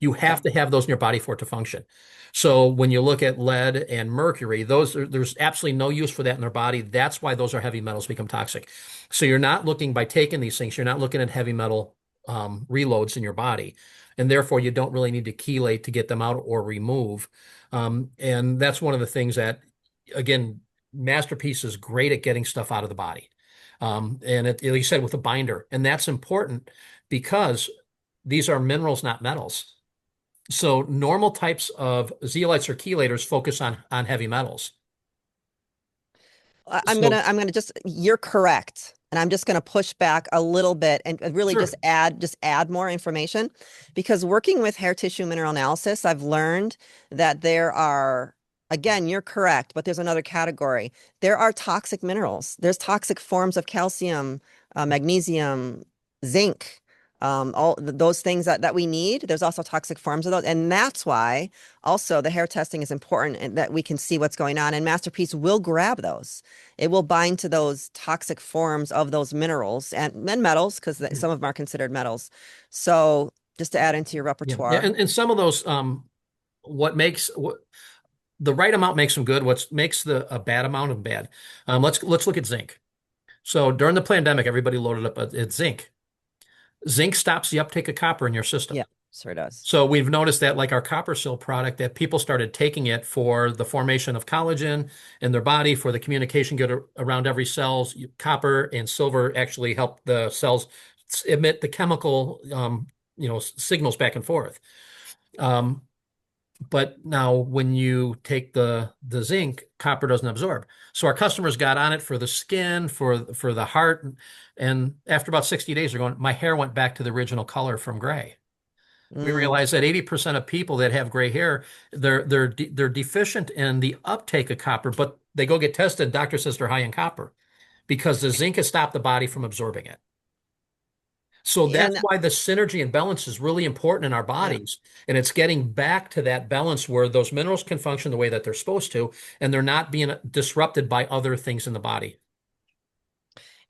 Speaker 2: You have
Speaker 1: Okay.
Speaker 2: to have those in your body for it to function. So when you look at lead and mercury, there's absolutely no use for that in their body. That's why those are heavy metals become toxic. So you're not looking by taking these things, you're not looking at heavy metal reloads in your body. And therefore, you don't really need to chelate to get them out or remove. And that's one of the things that, again, Masterpiece is great at getting stuff out of the body. And like you said, with a binder. And that's important because these are minerals, not metals. So normal types of zeolites or chelators focus on heavy metals.
Speaker 1: I- I'm
Speaker 2: So
Speaker 1: gonna I'm gonna just you're correct. And I'm just going to push back a little bit and really
Speaker 2: Sure.
Speaker 1: just add more information because working with hair tissue mineral analysis, I've learned that there are, again, you're correct, but there's another category. There are toxic minerals. There's toxic forms of calcium, magnesium, zinc, all those things that we need. There's also toxic forms of those. And that's why also the hair testing is important and that we can see what's going on. And Masterpiece will grab those. It will bind to those toxic forms of those minerals and metals because some of them are considered metals. So just to add into your
Speaker 2: Yeah. Yeah.
Speaker 1: repertoire.
Speaker 2: And some of those, what the right amount makes them good. What makes the a bad amount of bad? Let's look at zinc. So during the pandemic, everybody loaded up at zinc. Zinc stops the uptake of copper in your system.
Speaker 1: Yeah, sure does.
Speaker 2: So we've noticed that like our copper sil product, that people started taking it for the formation of collagen in their body, for the communication good around every cells. Copper and silver actually help the cells emit the chemical, signals back and forth. Um, but now when you take the zinc, copper doesn't absorb. So our customers got on it for the skin, for the heart, and after about 60 days, they're going, my hair went back to the original color from gray. We
Speaker 1: Mm.
Speaker 2: realize that 80% of people that have gray hair, they're deficient in the uptake of copper, but they go get tested. Doctor says they're high in copper because the zinc has stopped the body from absorbing it. So that's
Speaker 1: And
Speaker 2: why the synergy and balance is really important in our
Speaker 1: yeah.
Speaker 2: bodies. And it's getting back to that balance where those minerals can function the way that they're supposed to, and they're not being disrupted by other things in the body.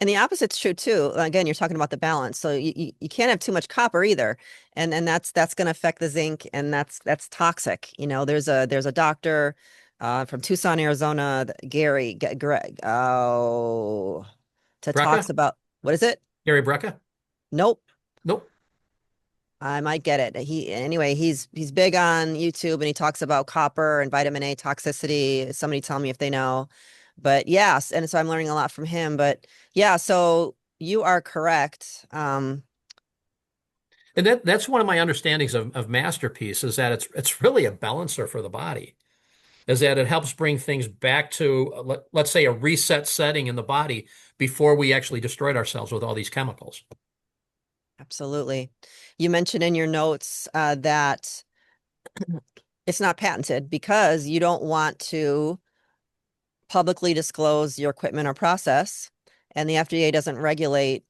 Speaker 1: And the opposite's true too. Again, you're talking about the balance. So you can't have too much copper either. And that's going to affect the zinc and that's toxic. You know, there's a doctor from Tucson, Arizona, Greg, oh, that talks
Speaker 2: Brecca?
Speaker 1: about what is it?
Speaker 2: Gary Brecca?
Speaker 1: Nope.
Speaker 2: Nope.
Speaker 1: I might get it. He's big on YouTube and he talks about copper and vitamin A toxicity. Somebody tell me if they know. But yes, and so I'm learning a lot from him. But yeah, so you are correct.
Speaker 2: And that's one of my understandings of Masterpiece is that it's really a balancer for the body. Is that it helps bring things back to, let's say, a reset setting in the body before we actually destroyed ourselves with all these chemicals.
Speaker 1: Absolutely. You mentioned in your notes that it's not patented because you don't want to publicly disclose your equipment or process, and the FDA doesn't regulate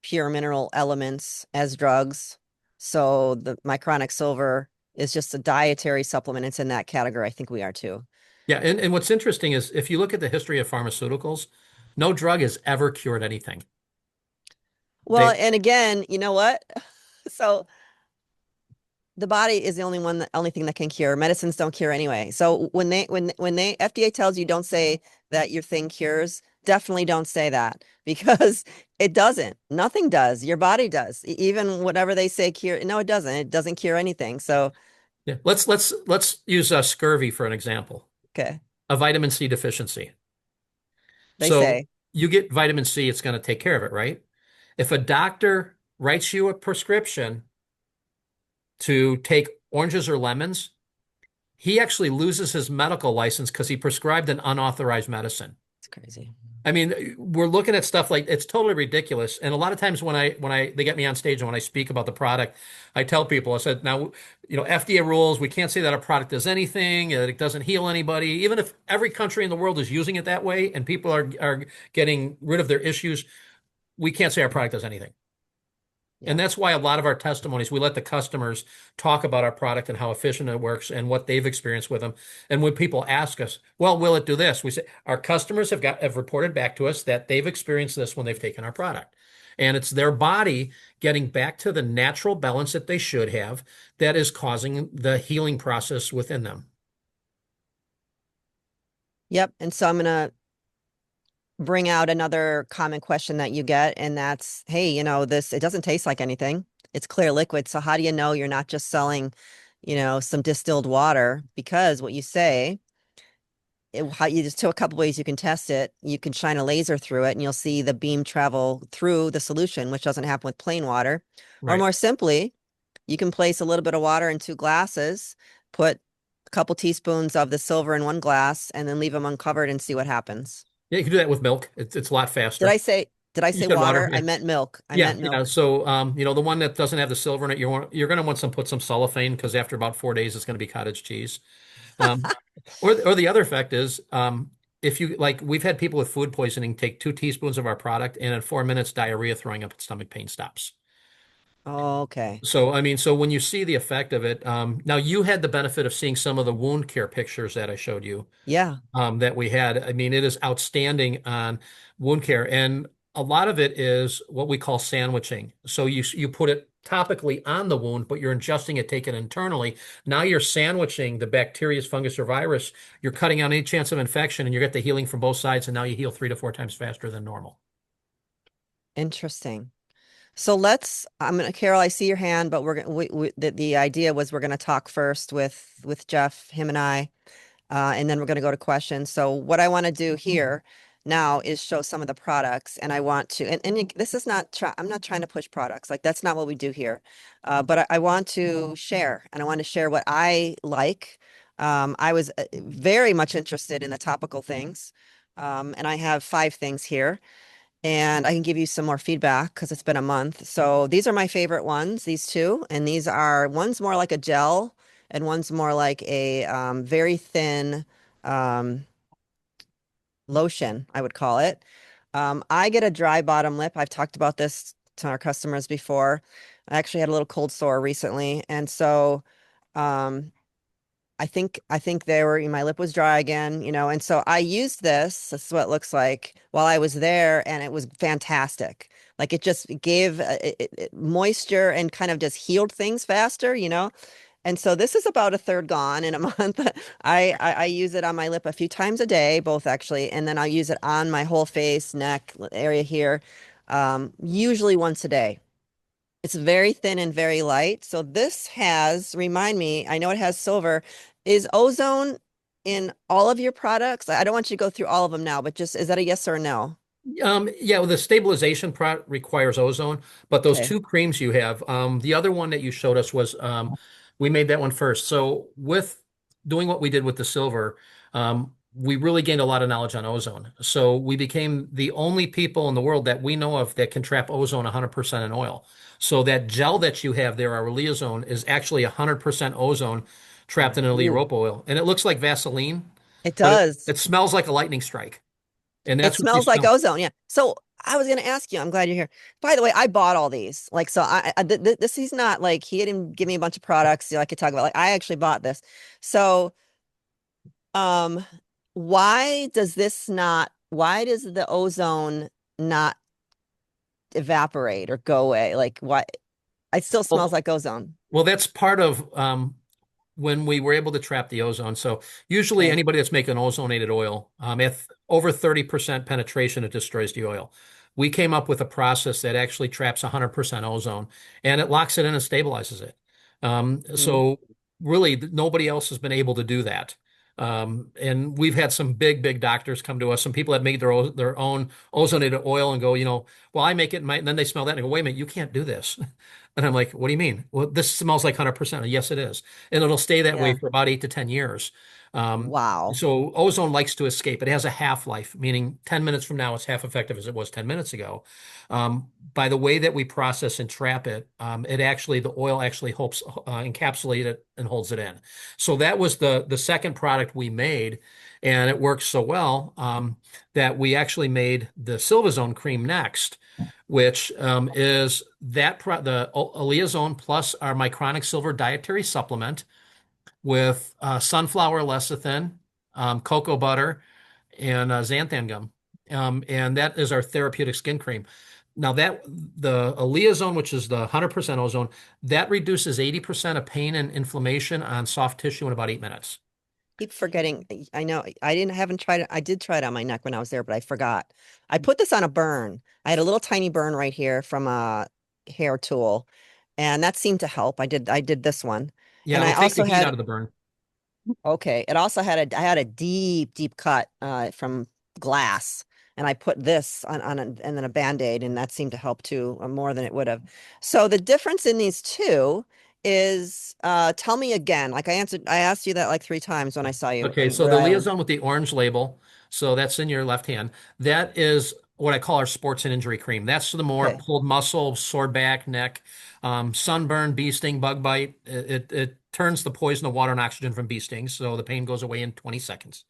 Speaker 1: pure mineral elements as drugs. So the mycronic silver is just a dietary supplement. It's in that category. I think we are too.
Speaker 2: Yeah, and what's interesting is if you look at the history of pharmaceuticals, no drug has ever cured anything.
Speaker 1: Well,
Speaker 2: They,
Speaker 1: and again, you know what? So the body is the only thing that can cure. Medicines don't cure anyway. So when they FDA tells you don't say that your thing cures, definitely don't say that because it doesn't. Nothing does. Your body does. Even whatever they say cure, no, it doesn't. It doesn't cure anything. So,
Speaker 2: yeah, let's use scurvy for an example,
Speaker 1: okay,
Speaker 2: a vitamin C deficiency.
Speaker 1: they
Speaker 2: So
Speaker 1: say,
Speaker 2: you get vitamin C, it's going to take care of it, right? If a doctor writes you a prescription to take oranges or lemons, he actually loses his medical license because he prescribed an unauthorized medicine.
Speaker 1: it's crazy.
Speaker 2: I mean, we're looking at stuff like it's totally ridiculous. And a lot of times when I they get me on stage and when I speak about the product, I tell people, I said, now, FDA rules, we can't say that a product does anything, it doesn't heal anybody. Even if every country in the world is using it that way and people are getting rid of their issues, we can't say our product does anything.
Speaker 1: Yeah.
Speaker 2: And that's why a lot of our testimonies, we let the customers talk about our product and how efficient it works and what they've experienced with them. And when people ask us, well, will it do this? We say our customers have reported back to us that they've experienced this when they've taken our product. And it's their body getting back to the natural balance that they should have that is causing the healing process within them.
Speaker 1: Yep. And so I'm gonna bring out another common question that you get, and that's, hey, this, it doesn't taste like anything. It's clear liquid. So how do you know you're not just selling, some distilled water? Because what you say, how you just two a couple ways you can test it. You can shine a laser through it and you'll see the beam travel through the solution, which doesn't happen with plain water. Or
Speaker 2: Right.
Speaker 1: more simply, you can place a little bit of water in two glasses, put a couple teaspoons of the silver in one glass, and then leave them uncovered and see what happens.
Speaker 2: Yeah, you can do that with milk. It's a lot
Speaker 1: Did I
Speaker 2: faster.
Speaker 1: say? Did I
Speaker 2: You
Speaker 1: say
Speaker 2: said water,
Speaker 1: water? I
Speaker 2: yeah.
Speaker 1: meant milk. I
Speaker 2: Yeah,
Speaker 1: meant
Speaker 2: yeah.
Speaker 1: milk.
Speaker 2: So, the one that doesn't have the silver in it, you're going to want some put some cellophane because after about 4 days, it's going to be cottage cheese. Um, or the other effect is, if you like, we've had people with food poisoning take 2 teaspoons of our product, and in 4 minutes, diarrhea, throwing up, and stomach pain stops.
Speaker 1: Okay.
Speaker 2: So, I mean, so when you see the effect of it, now you had the benefit of seeing some of the wound care pictures that I showed you.
Speaker 1: Yeah.
Speaker 2: That we had. I mean, it is outstanding on wound care, and a lot of it is what we call sandwiching. So you put it topically on the wound, but you're ingesting it, taken internally. Now you're sandwiching the bacteria, fungus, or virus. You're cutting out any chance of infection, and you get the healing from both sides. And now you heal 3 to 4 times faster than normal.
Speaker 1: Interesting. So I'm gonna, Carol, I see your hand, but we're gonna, the idea was we're gonna talk first with Jeff, him and I, and then we're gonna go to questions. So what I want to do here now is show some of the products, and I want to, this is not, I'm not trying to push products, like that's not what we do here. But I want to share, and I want to share what I like. I was very much interested in the topical things, and I have 5 things here and I can give you some more feedback because it's been a month. So these are my favorite ones, these two, and these are one's more like a gel and one's more like a very thin um, lotion, I would call it. I get a dry bottom lip. I've talked about this to our customers before. I actually had a little cold sore recently, and so um, I think they were my lip was dry again, and so I used this. This is what it looks like while I was there, and it was fantastic. Like it just gave moisture and kind of just healed things faster. And so this is about a third gone in a month. I use it on my lip a few times a day, both actually, and then I'll use it on my whole face, neck area here, usually once a day. It's very thin and very light. So this has, remind me, I know it has silver. Is ozone in all of your products? I don't want you to go through all of them now, but just is that a yes or a no?
Speaker 2: Yeah, well, the stabilization pro requires ozone, but those
Speaker 1: Okay.
Speaker 2: 2 creams you have, the other one that you showed us was, we made that one first. So with doing what we did with the silver, we really gained a lot of knowledge on ozone. So we became the only people in the world that we know of that can trap ozone 100% in oil. So that gel that you have there, our Liazone, is actually 100% ozone trapped in a
Speaker 1: Ooh,
Speaker 2: Rope oil, and it looks like Vaseline,
Speaker 1: it
Speaker 2: but
Speaker 1: does.
Speaker 2: it smells like a lightning strike, and
Speaker 1: It
Speaker 2: that's what you
Speaker 1: smells like
Speaker 2: smell.
Speaker 1: ozone. Yeah. So I was going to ask you, I'm glad you're here. By the way, I bought all these. Like, so this is not like he didn't give me a bunch of products I could talk about. Like, I actually bought this. So, um, why does the ozone not evaporate or go away? Like, why? It still smells
Speaker 2: Well,
Speaker 1: like ozone.
Speaker 2: Well, that's part of when we were able to trap the ozone. So usually
Speaker 1: Okay.
Speaker 2: anybody that's making ozonated oil, at over 30% penetration, it destroys the oil. We came up with a process that actually traps 100% ozone and it locks it in and stabilizes it.
Speaker 1: Hmm.
Speaker 2: So really, nobody else has been able to do that. And we've had some big, big doctors come to us, some people that made their own ozonated oil and go, well, I make it, and then they smell that and go, wait a minute, you can't do this. And I'm like, what do you mean? Well, this smells like 100%. Yes, it is. And it'll stay that way
Speaker 1: Yeah.
Speaker 2: for about 8 to 10 years. Um,
Speaker 1: Wow.
Speaker 2: so ozone likes to escape. It has a half-life, meaning 10 minutes from now, it's half effective as it was 10 minutes ago. By the way that we process and trap it, the oil actually helps encapsulate it and holds it in. So that was the second product we made, and it works so well that we actually made the Silvazone cream next, which is the Aleazone plus our Mycronic Silver dietary supplement with sunflower lecithin, cocoa butter, and xanthan gum. And that is our therapeutic skin cream. Now that the Aleazone, which is the 100% ozone, that reduces 80% of pain and inflammation on soft tissue in about 8 minutes.
Speaker 1: Keep forgetting. I know haven't tried it. I did try it on my neck when I was there, but I forgot. I put this on a burn. I had a little tiny burn right here from a hair tool, and that seemed to help. I did this one.
Speaker 2: Yeah,
Speaker 1: And
Speaker 2: it'll
Speaker 1: I
Speaker 2: take the
Speaker 1: also
Speaker 2: heat out
Speaker 1: had
Speaker 2: of the burn.
Speaker 1: okay, it also had I had a deep, deep cut from glass. And I put this and then a Band-Aid, and that seemed to help too, more than it would have. So the difference in these two is tell me again. Like I asked you that like 3 times when I saw you
Speaker 2: Okay,
Speaker 1: in
Speaker 2: so
Speaker 1: Rhode
Speaker 2: the
Speaker 1: Island.
Speaker 2: liaison with the orange label, so that's in your left hand. That is what I call our sports and injury cream. That's the more
Speaker 1: Okay.
Speaker 2: pulled muscle, sore back, neck, sunburn, bee sting, bug bite. It turns the poison of water and oxygen from bee stings, so the pain goes away in 20 seconds.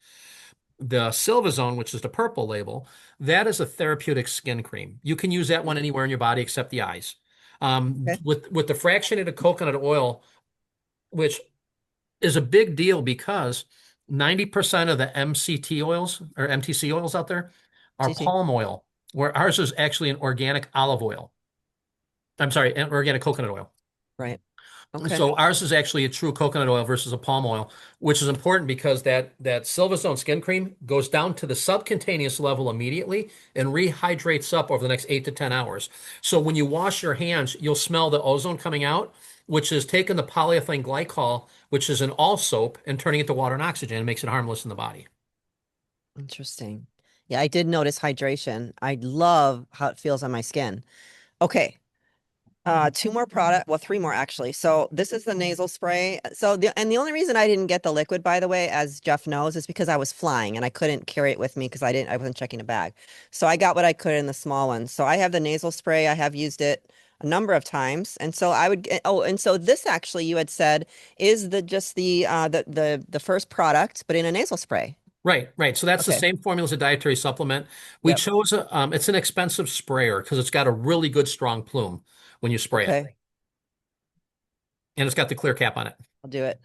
Speaker 2: The Silvazone, which is the purple label, that is a therapeutic skin cream. You can use that one anywhere in your body except the eyes.
Speaker 1: Okay.
Speaker 2: With the fractionated coconut oil, which is a big deal because 90% of the MCT oils or MTC oils out there are
Speaker 1: TT.
Speaker 2: palm oil, where ours is actually an organic olive oil. I'm sorry, an organic coconut oil.
Speaker 1: Right. Okay.
Speaker 2: So ours is actually a true coconut oil versus a palm oil, which is important because that Silverstone skin cream goes down to the subcutaneous level immediately and rehydrates up over the next 8 to 10 hours. So when you wash your hands, you'll smell the ozone coming out, which is taking the polyethylene glycol, which is in all soap, and turning it to water and oxygen and makes it harmless in the body.
Speaker 1: Interesting. Yeah, I did notice hydration. I love how it feels on my skin. Okay. Two more product, well, three more actually. So this is the nasal spray. The only reason I didn't get the liquid, by the way, as Jeff knows, is because I was flying and I couldn't carry it with me because I wasn't checking a bag. So I got what I could in the small one. So I have the nasal spray. I have used it a number of times. And so I would get, oh, and so this actually you had said is the just the first product, but in a nasal spray.
Speaker 2: Right, right. So that's the
Speaker 1: Okay.
Speaker 2: same formula as a dietary supplement. We
Speaker 1: Yep.
Speaker 2: chose it's an expensive sprayer because it's got a really good strong plume when you spray it,
Speaker 1: Okay.
Speaker 2: and it's got the clear cap on it.
Speaker 1: I'll do it.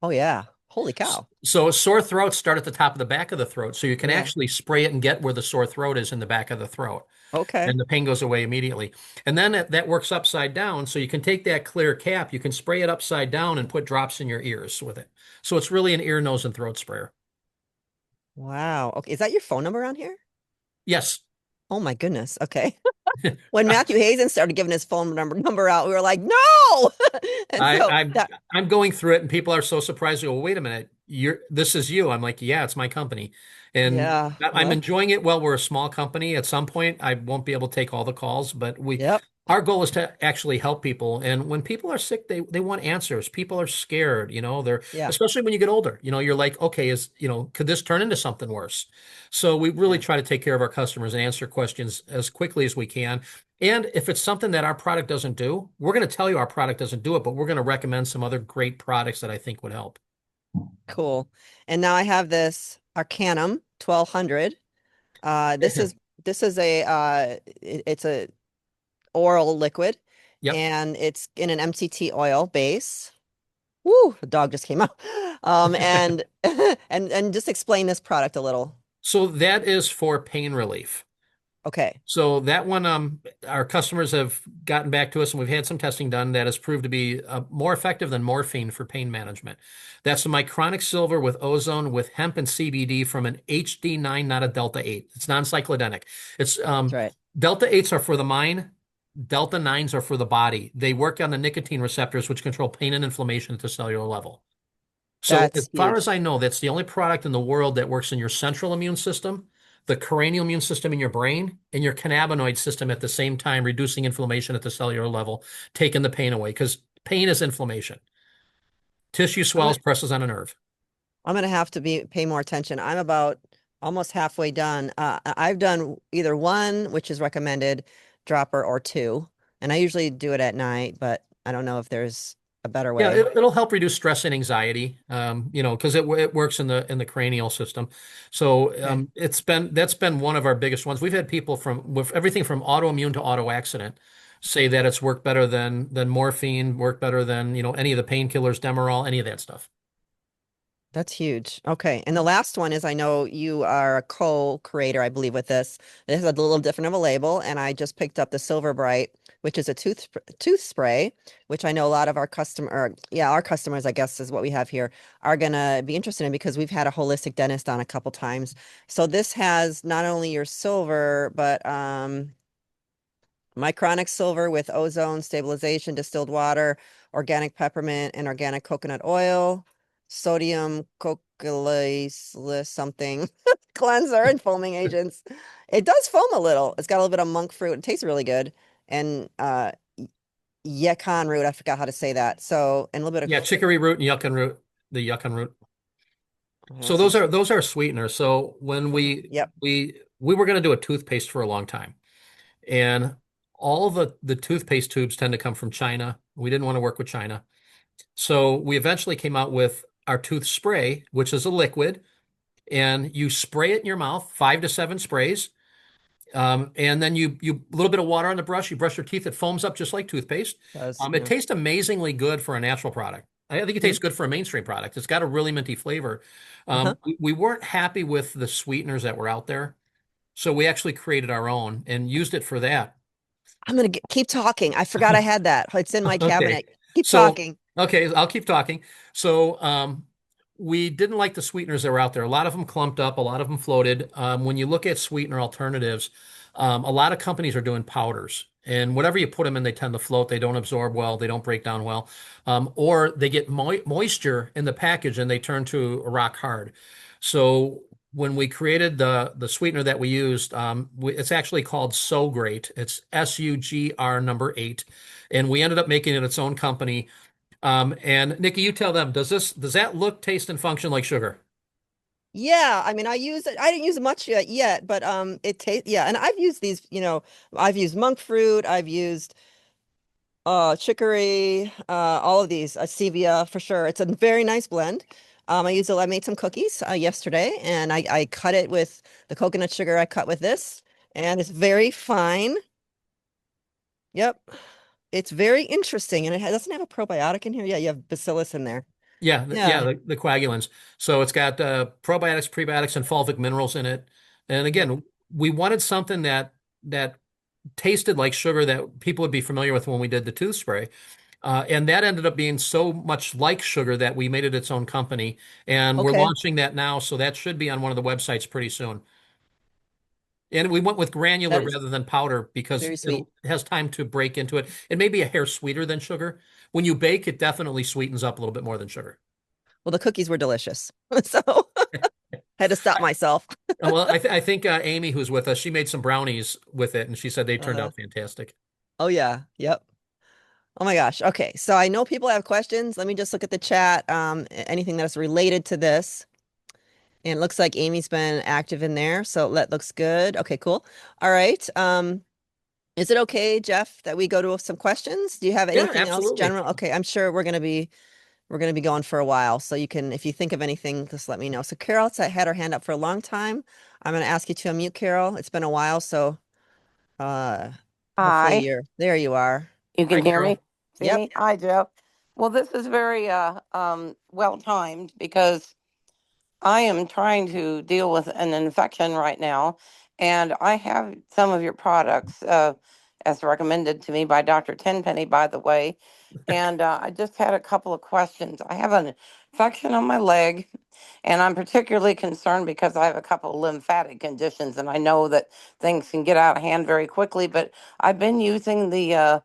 Speaker 1: Oh yeah. Holy cow.
Speaker 2: So sore throats start at the top of the back of the throat, so you can
Speaker 1: Yeah.
Speaker 2: actually spray it and get where the sore throat is in the back of the throat,
Speaker 1: Okay.
Speaker 2: and the pain goes away immediately. And then that works upside down, so you can take that clear cap, you can spray it upside down and put drops in your ears with it. So it's really an ear, nose, and throat sprayer.
Speaker 1: Wow. Okay. Is that your phone number on here?
Speaker 2: Yes.
Speaker 1: Oh my goodness. Okay. When Matthew Hazen started giving his phone number out, we were like, no. And
Speaker 2: I,
Speaker 1: so
Speaker 2: I'm
Speaker 1: that,
Speaker 2: I'm going through it, and people are so surprised. They go, "Wait a minute, this is you?" I'm like, "Yeah, it's my company," and
Speaker 1: yeah.
Speaker 2: I'm
Speaker 1: Well,
Speaker 2: enjoying it. Well, we're a small company. At some point, I won't be able to take all the calls, but
Speaker 1: yep.
Speaker 2: our goal is to actually help people. And when people are sick, they want answers. People are scared, they're
Speaker 1: Yeah.
Speaker 2: especially when you get older. You're like, okay, could this turn into something worse? So we really
Speaker 1: Yeah.
Speaker 2: try to take care of our customers and answer questions as quickly as we can. And if it's something that our product doesn't do, we're going to tell you our product doesn't do it, but we're going to recommend some other great products that I think would help.
Speaker 1: Cool. And now I have this Arcanum 1200. This is it's a oral liquid
Speaker 2: Yep.
Speaker 1: and it's in an MCT oil base. Woo, the dog just came out. And and just explain this product a little.
Speaker 2: So that is for pain relief.
Speaker 1: Okay.
Speaker 2: So that one, our customers have gotten back to us, and we've had some testing done that has proved to be more effective than morphine for pain management. That's the mycronic silver with ozone with hemp and CBD from an HD9, not a Delta 8. It's non-cyclodenic. It's
Speaker 1: That's right.
Speaker 2: Delta 8s are for the mind. Delta 9s are for the body. They work on the nicotine receptors, which control pain and inflammation at the cellular level. So, as
Speaker 1: That's
Speaker 2: far as
Speaker 1: huge.
Speaker 2: I know, that's the only product in the world that works in your central immune system, the cranial immune system in your brain, and your cannabinoid system at the same time, reducing inflammation at the cellular level, taking the pain away. Because pain is inflammation. Tissue
Speaker 1: I'm gonna
Speaker 2: swells, presses on a nerve.
Speaker 1: I'm gonna have to pay more attention. I'm about almost halfway done. I've done either one, which is recommended, dropper, or two, and I usually do it at night, but I don't know if there's a better
Speaker 2: Yeah,
Speaker 1: way.
Speaker 2: it'll help reduce stress and anxiety. Because it works in the cranial system. So
Speaker 1: Okay.
Speaker 2: that's been one of our biggest ones. We've had people with everything from autoimmune to auto accident say that it's worked better than morphine, worked better than any of the painkillers, Demerol, any of that stuff.
Speaker 1: That's huge. Okay. And the last one is I know you are a co-creator, I believe, with this. This is a little different of a label, and I just picked up the Silver Bright, which is a tooth spray, which I know a lot of our customers, I guess is what we have here, are gonna be interested in because we've had a holistic dentist on a couple times. So this has not only your silver, but Mycronic silver with ozone stabilization, distilled water, organic peppermint, and organic coconut oil, sodium coccolase something cleanser and foaming agents. It does foam a little. It's got a little bit of monk fruit. It tastes really good. And yacon root, I forgot how to say that. So, and a little bit
Speaker 2: Yeah,
Speaker 1: of
Speaker 2: chicory root and yuccan root, the yuccan root. So
Speaker 1: some
Speaker 2: those are sweeteners. So when we
Speaker 1: yep.
Speaker 2: we we were going to do a toothpaste for a long time. And all the toothpaste tubes tend to come from China. We didn't want to work with China. So we eventually came out with our tooth spray, which is a liquid, and you spray it in your mouth, 5 to 7 sprays. And then you a little bit of water on the brush, you brush your teeth, it foams up just like toothpaste.
Speaker 1: Does
Speaker 2: It
Speaker 1: yeah.
Speaker 2: tastes amazingly good for a natural product. I think it
Speaker 1: Mhm.
Speaker 2: tastes good for a mainstream product. It's got a really minty flavor.
Speaker 1: Uh-huh.
Speaker 2: We weren't happy with the sweeteners that were out there, so we actually created our own and used it for that.
Speaker 1: I'm gonna keep talking. I forgot I had that. It's in my
Speaker 2: Okay.
Speaker 1: cabinet. Keep
Speaker 2: So,
Speaker 1: talking.
Speaker 2: okay, I'll keep talking. So, we didn't like the sweeteners that were out there. A lot of them clumped up, a lot of them floated. When you look at sweetener alternatives, a lot of companies are doing powders. And whatever you put them in, they tend to float. They don't absorb well. They don't break down well. Or they get moisture in the package and they turn to rock hard. So when we created the sweetener that we used, it's actually called So Great. It's SUGR number 8, and we ended up making it its own company. And Nikki, you tell them, does that look, taste, and function like sugar?
Speaker 1: Yeah, I mean, I use it. I didn't use it much yet, but it tastes. Yeah, and I've used these. I've used monk fruit. I've used chicory. All of these. Stevia for sure. It's a very nice blend. I used it. I made some cookies yesterday, and I cut it with the coconut sugar I cut with this, and it's very fine. Yep, it's very interesting, and doesn't have a probiotic in here. Yeah, you have bacillus in there.
Speaker 2: Yeah, yeah,
Speaker 1: Yeah,
Speaker 2: the coagulants. So it's got probiotics, prebiotics, and fulvic minerals in it. And
Speaker 1: yep.
Speaker 2: again, we wanted something that tasted like sugar that people would be familiar with when we did the tooth spray. And that ended up being so much like sugar that we made it its own company. And we're
Speaker 1: Okay,
Speaker 2: launching that now, so that should be on one of the websites pretty soon. And we went with granular
Speaker 1: that is
Speaker 2: rather than powder because
Speaker 1: very sweet.
Speaker 2: it has time to break into it. It may be a hair sweeter than sugar. When you bake, it definitely sweetens up a little bit more than sugar.
Speaker 1: Well, the cookies were delicious, so had to stop myself.
Speaker 2: Well, I think Amy, who's with us, she made some brownies with it, and she said they turned
Speaker 1: Uh,
Speaker 2: out fantastic.
Speaker 1: oh yeah, yep. Oh my gosh. Okay, so I know people have questions. Let me just look at the chat. Anything that's related to this. And it looks like Amy's been active in there, so that looks good. Okay, cool. All right. Is it okay, Jeff, that we go to some questions? Do you have
Speaker 2: Yeah,
Speaker 1: anything else
Speaker 2: absolutely.
Speaker 1: general? Okay, I'm sure we're gonna be going for a while. So you can, if you think of anything, just let me know. So Carol's had her hand up for a long time. I'm gonna ask you to unmute, Carol. It's been a while, so uh hopefully
Speaker 3: Hi,
Speaker 1: there you are.
Speaker 3: you
Speaker 2: Hi,
Speaker 3: can hear
Speaker 2: Carol.
Speaker 3: me? See
Speaker 1: Yep.
Speaker 3: me? Hi, Joe. Well, this is very well timed because I am trying to deal with an infection right now, and I have some of your products as recommended to me by Dr. Tenpenny, by the way. And I just had a couple of questions. I have an infection on my leg, and I'm particularly concerned because I have a couple of lymphatic conditions, and I know that things can get out of hand very quickly. But I've been using the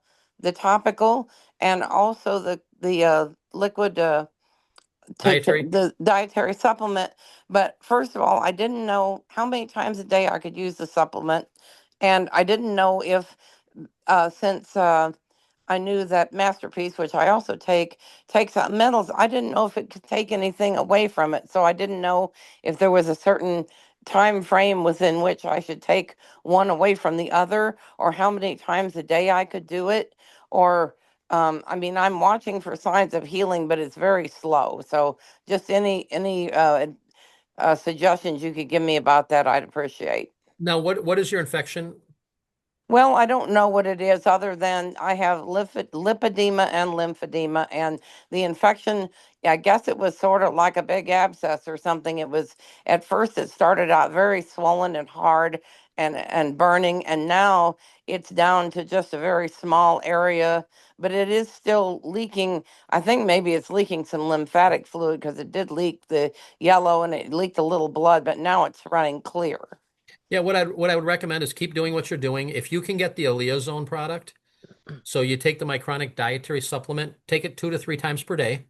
Speaker 3: topical and also the liquid. To
Speaker 2: Dietary.
Speaker 3: the dietary supplement. But first of all, I didn't know how many times a day I could use the supplement. And I didn't know if, since I knew that Masterpiece, which I also take, takes out metals, I didn't know if it could take anything away from it. So I didn't know if there was a certain time frame within which I should take one away from the other, or how many times a day I could do it, or I mean, I'm watching for signs of healing, but it's very slow. So just any suggestions you could give me about that, I'd appreciate.
Speaker 2: Now, what is your infection?
Speaker 3: Well, I don't know what it is other than I have lipedema and lymphedema, and the infection, I guess it was sort of like a big abscess or something. It was at first it started out very swollen and hard and burning, and now it's down to just a very small area, but it is still leaking. I think maybe it's leaking some lymphatic fluid because it did leak the yellow and it leaked a little blood, but now it's running clear.
Speaker 2: Yeah, what I would recommend is keep doing what you're doing. If you can get the Aleazone product, so you take the Mycronic dietary supplement, take it 2 to 3 times per day.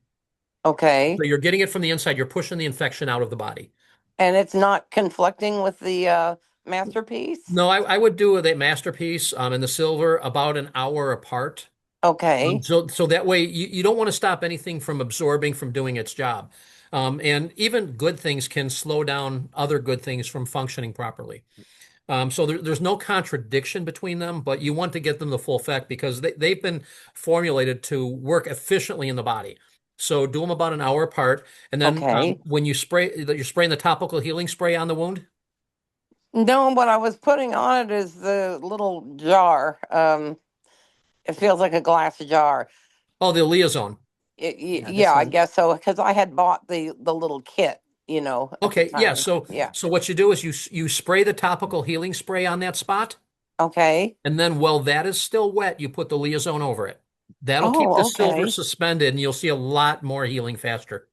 Speaker 3: Okay.
Speaker 2: So you're getting it from the inside, you're pushing the infection out of the body.
Speaker 3: And it's not conflicting with the masterpiece?
Speaker 2: No, I would do the Masterpiece and the silver about an hour apart.
Speaker 3: Okay.
Speaker 2: So that way you don't want to stop anything from absorbing from doing its job. And even good things can slow down other good things from functioning properly. So there's no contradiction between them, but you want to get them the full effect because they've been formulated to work efficiently in the body. So do them about an hour apart, and then
Speaker 3: Okay.
Speaker 2: when you spray, you're spraying the topical healing spray on the wound.
Speaker 3: No, what I was putting on it is the little jar. It feels like a glass jar.
Speaker 2: Oh, the liaison.
Speaker 1: Yeah,
Speaker 3: Yeah,
Speaker 1: this
Speaker 3: I
Speaker 1: one.
Speaker 3: guess so, because I had bought the little kit, at the
Speaker 2: Okay, yeah.
Speaker 3: time.
Speaker 2: So
Speaker 3: Yeah.
Speaker 2: so what you do is you spray the topical healing spray on that spot,
Speaker 3: Okay.
Speaker 2: and then while that is still wet, you put the liaison over it. That'll keep the
Speaker 3: Oh,
Speaker 2: silver
Speaker 3: okay.
Speaker 2: suspended, and you'll see a lot more healing faster.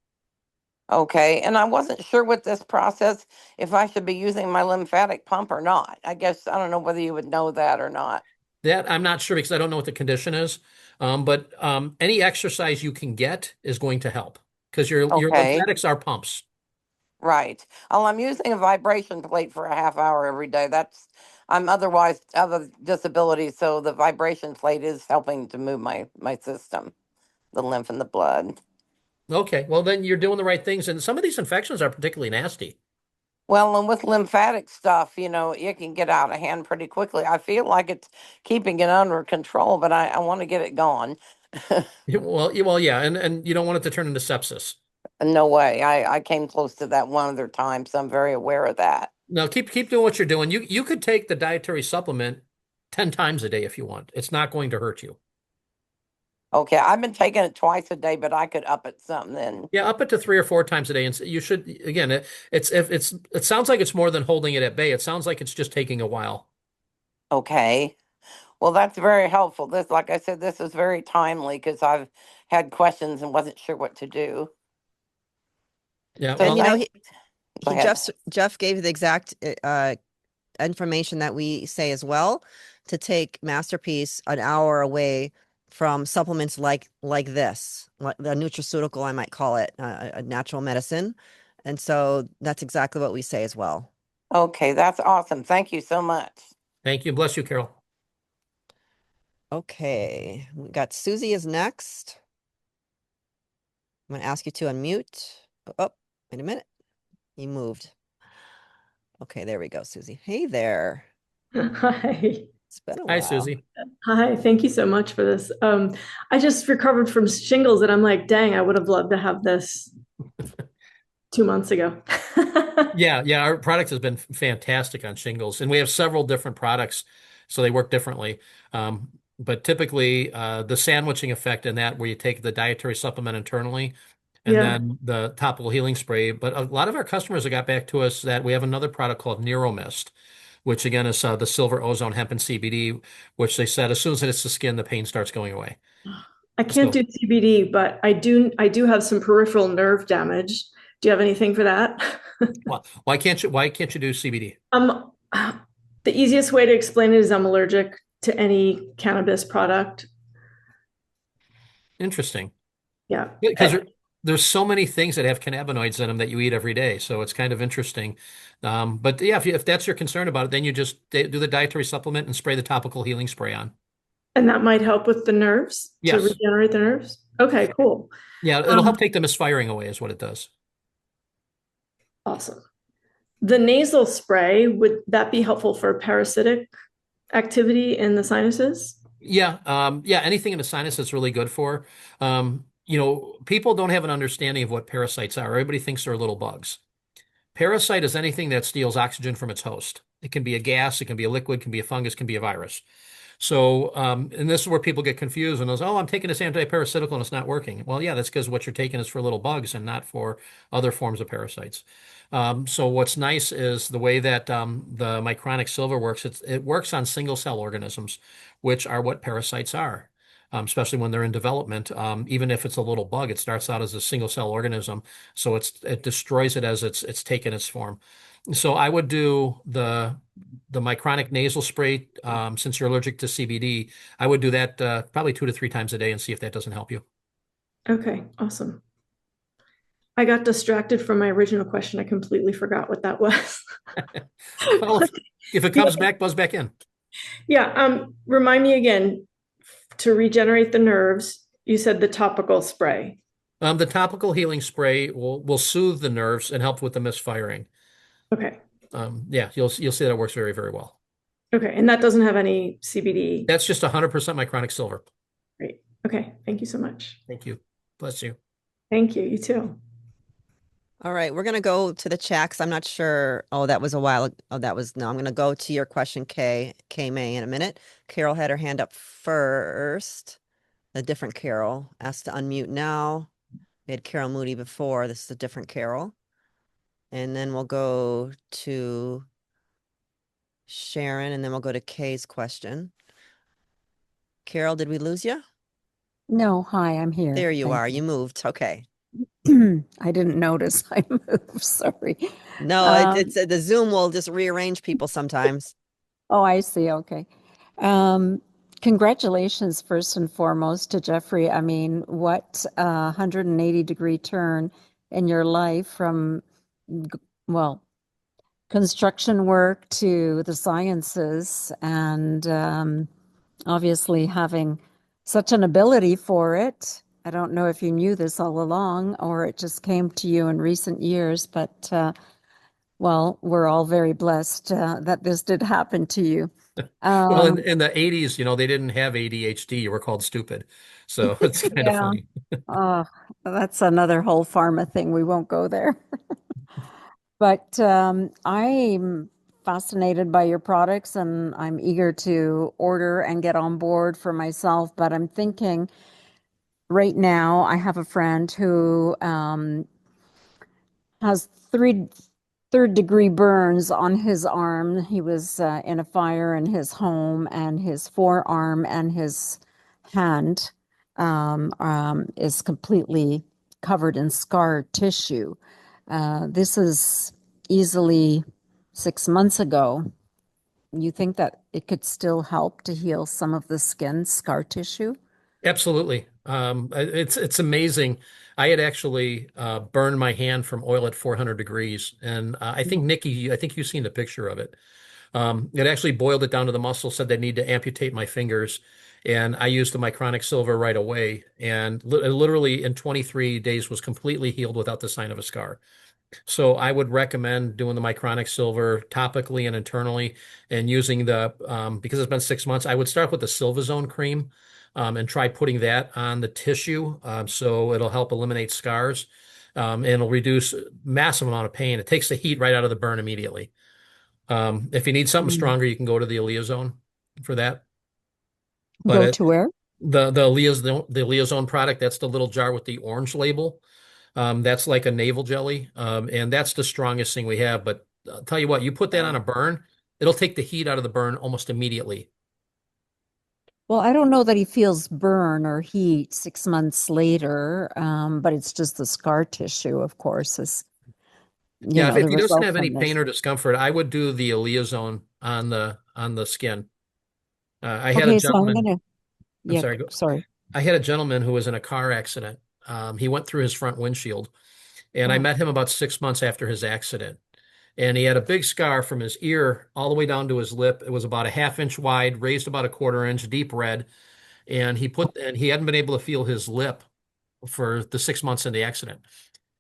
Speaker 3: Okay. And I wasn't sure with this process if I should be using my lymphatic pump or not. I guess I don't know whether you would know that or not.
Speaker 2: That I'm not sure because I don't know what the condition is. But any exercise you can get is going to help because your
Speaker 3: Okay.
Speaker 2: lymphatics are pumps.
Speaker 3: Right. Well, I'm using a vibration plate for a half hour every day. I'm otherwise other disabilities, so the vibration plate is helping to move my system, the lymph and the blood.
Speaker 2: Okay, well then you're doing the right things, and some of these infections are particularly nasty.
Speaker 3: Well, and with lymphatic stuff, it can get out of hand pretty quickly. I feel like it's keeping it under control, but I want to get it gone.
Speaker 2: Well, yeah, and you don't want it to turn into sepsis.
Speaker 3: No way. I came close to that one other time, so I'm very aware of that.
Speaker 2: No, keep doing what you're doing. You could take the dietary supplement 10 times a day if you want. It's not going to hurt you.
Speaker 3: Okay, I've been taking it twice a day, but I could up it something then.
Speaker 2: Yeah, up it to 3 or 4 times a day, and you should again. It sounds like it's more than holding it at bay. It sounds like it's just taking a while.
Speaker 3: Okay. Well, that's very helpful. Like I said, this is very timely because I've had questions and wasn't sure what to do.
Speaker 2: Yeah,
Speaker 3: So
Speaker 1: And
Speaker 2: well,
Speaker 3: thank, go
Speaker 1: he
Speaker 3: ahead.
Speaker 1: Jeff gave you the exact information that we say as well, to take Masterpiece an hour away from supplements like this, like the nutraceutical, I might call it, a natural medicine. And so that's exactly what we say as well.
Speaker 3: Okay, that's awesome. Thank you so much.
Speaker 2: thank you. Bless you, Carol.
Speaker 1: Okay, we got Susie is next. I'm going to ask you to unmute. Oh, wait a minute. He moved. Okay, there we go, Susie. Hey there.
Speaker 4: Hi.
Speaker 1: It's been a
Speaker 2: Hi,
Speaker 1: while.
Speaker 2: Susie.
Speaker 4: Hi, thank you so much for this. I just recovered from shingles and I'm like, dang, I would have loved to have this 2 months ago.
Speaker 2: Yeah. Our product has been fantastic on shingles, and we have several different products, so they work differently. But typically, the sandwiching effect in that, where you take the dietary supplement internally, and
Speaker 4: Yeah.
Speaker 2: then the topical healing spray. But a lot of our customers have got back to us that we have another product called Neuromist, which again is the silver ozone hemp and CBD, which they said as soon as it hits the skin, the pain starts going away.
Speaker 4: I can't
Speaker 2: So,
Speaker 4: do CBD, but I do have some peripheral nerve damage. Do you have anything for that?
Speaker 2: why can't you do CBD?
Speaker 4: Um, the easiest way to explain it is I'm allergic to any cannabis product.
Speaker 2: Interesting.
Speaker 4: Yeah.
Speaker 2: Because there's so many things that have cannabinoids in them that you eat every day, so it's kind of interesting. But yeah, if that's your concern about it, then you just do the dietary supplement and spray the topical healing spray on.
Speaker 4: And that might help with the nerves to
Speaker 2: Yes.
Speaker 4: regenerate the nerves. Okay, cool.
Speaker 2: Yeah, it'll help
Speaker 4: Um,
Speaker 2: take the misfiring away, is what it does.
Speaker 4: awesome. The nasal spray, would that be helpful for parasitic activity in the sinuses?
Speaker 2: Yeah, anything in the sinus that's really good for. People don't have an understanding of what parasites are. Everybody thinks they're little bugs. Parasite is anything that steals oxygen from its host. It can be a gas, it can be a liquid, it can be a fungus, it can be a virus. So, and this is where people get confused and goes, "Oh, I'm taking this antiparasitical and it's not working." Well, yeah, that's because what you're taking is for little bugs and not for other forms of parasites. So, what's nice is the way that the mycronic silver works. It works on single cell organisms, which are what parasites are. Especially when they're in development, even if it's a little bug, it starts out as a single cell organism, so it destroys it as it's taken its form. So I would do the mycronic nasal spray, since you're allergic to CBD. I would do that probably 2 to 3 times a day and see if that doesn't help you.
Speaker 4: Okay, awesome. I got distracted from my original question. I completely forgot what that was.
Speaker 2: Well, if it
Speaker 4: Yeah,
Speaker 2: comes back, buzz back in.
Speaker 4: yeah. Remind me again to regenerate the nerves. You said the topical spray.
Speaker 2: The topical healing spray will soothe the nerves and help with the misfiring.
Speaker 4: Okay.
Speaker 2: Yeah, you'll see that it works very, very well.
Speaker 4: Okay, and that doesn't have any CBD.
Speaker 2: That's just 100% mycronic silver.
Speaker 4: Great. Okay, thank you so much.
Speaker 2: Thank you. Bless you.
Speaker 4: Thank you. You too.
Speaker 1: All right, we're gonna go to the chat 'cause I'm not sure. Oh, that was a while. Oh, that was no. I'm gonna go to your question, K May, in a minute. Carol had her hand up first. A different Carol asked to unmute now. We had Carol Moody before. This is a different Carol. And then we'll go to Sharon, and then we'll go to Kay's question. Carol, did we lose you?
Speaker 5: No, hi, I'm here.
Speaker 1: There you
Speaker 5: Thank
Speaker 1: are. You moved. Okay.
Speaker 5: I didn't notice I moved. Sorry.
Speaker 1: No, it's the Zoom will just rearrange people sometimes.
Speaker 5: Oh, I see. Okay. Um, Congratulations, first and foremost, to Jeffrey. I mean, what a 180-degree turn in your life from, well, construction work to the sciences, and obviously having such an ability for it. I don't know if you knew this all along or it just came to you in recent years, but well, we're all very blessed that this did happen to you.
Speaker 2: Well,
Speaker 5: Um,
Speaker 2: in the 80s, they didn't have ADHD. You were called stupid. So it's kind of
Speaker 5: yeah,
Speaker 2: funny.
Speaker 5: uh, that's another whole pharma thing. We won't go there. But I'm fascinated by your products and I'm eager to order and get on board for myself. But I'm thinking right now, I have a friend who has third-degree burns on his arm. He was in a fire in his home, and his forearm and his hand is completely covered in scar tissue. This is easily 6 months ago. You think that it could still help to heal some of the skin scar tissue?
Speaker 2: Absolutely. It's amazing. I had actually burned my hand from oil at 400 degrees, and I think Nikki, I think you've seen the picture of it. It actually boiled it down to the muscle, said they need to amputate my fingers, and I used the mycronic silver right away, and literally in 23 days was completely healed without the sign of a scar. So I would recommend doing the mycronic silver topically and internally and using because it's been 6 months, I would start with the Silvazone cream and try putting that on the tissue. So it'll help eliminate scars and it'll reduce massive amount of pain. It takes the heat right out of the burn immediately. If you need something
Speaker 5: Mm.
Speaker 2: stronger, you can go to the Aleozone for that. But
Speaker 5: Go to where?
Speaker 2: the Aleozone product, that's the little jar with the orange label. That's like a navel jelly, and that's the strongest thing we have. But I'll tell you what, you put that on a burn, it'll take the heat out of the burn almost immediately.
Speaker 5: Well, I don't know that he feels burn or heat 6 months later, but it's just the scar tissue, of course, is,
Speaker 2: Yeah, if
Speaker 5: the
Speaker 2: he doesn't
Speaker 5: result
Speaker 2: have any
Speaker 5: from
Speaker 2: pain
Speaker 5: this.
Speaker 2: or discomfort, I would do the Aleozone on the skin. I had a
Speaker 5: Okay, so I'm
Speaker 2: gentleman.
Speaker 5: gonna,
Speaker 2: I'm
Speaker 5: yeah,
Speaker 2: sorry.
Speaker 5: sorry.
Speaker 2: I had a gentleman who was in a car accident. He went through his front windshield, and I
Speaker 5: Oh,
Speaker 2: met him about 6 months after his accident. And he had a big scar from his ear all the way down to his lip. It was about a half inch wide, raised about a quarter inch, deep red. And he hadn't been able to feel his lip for the 6 months in the accident.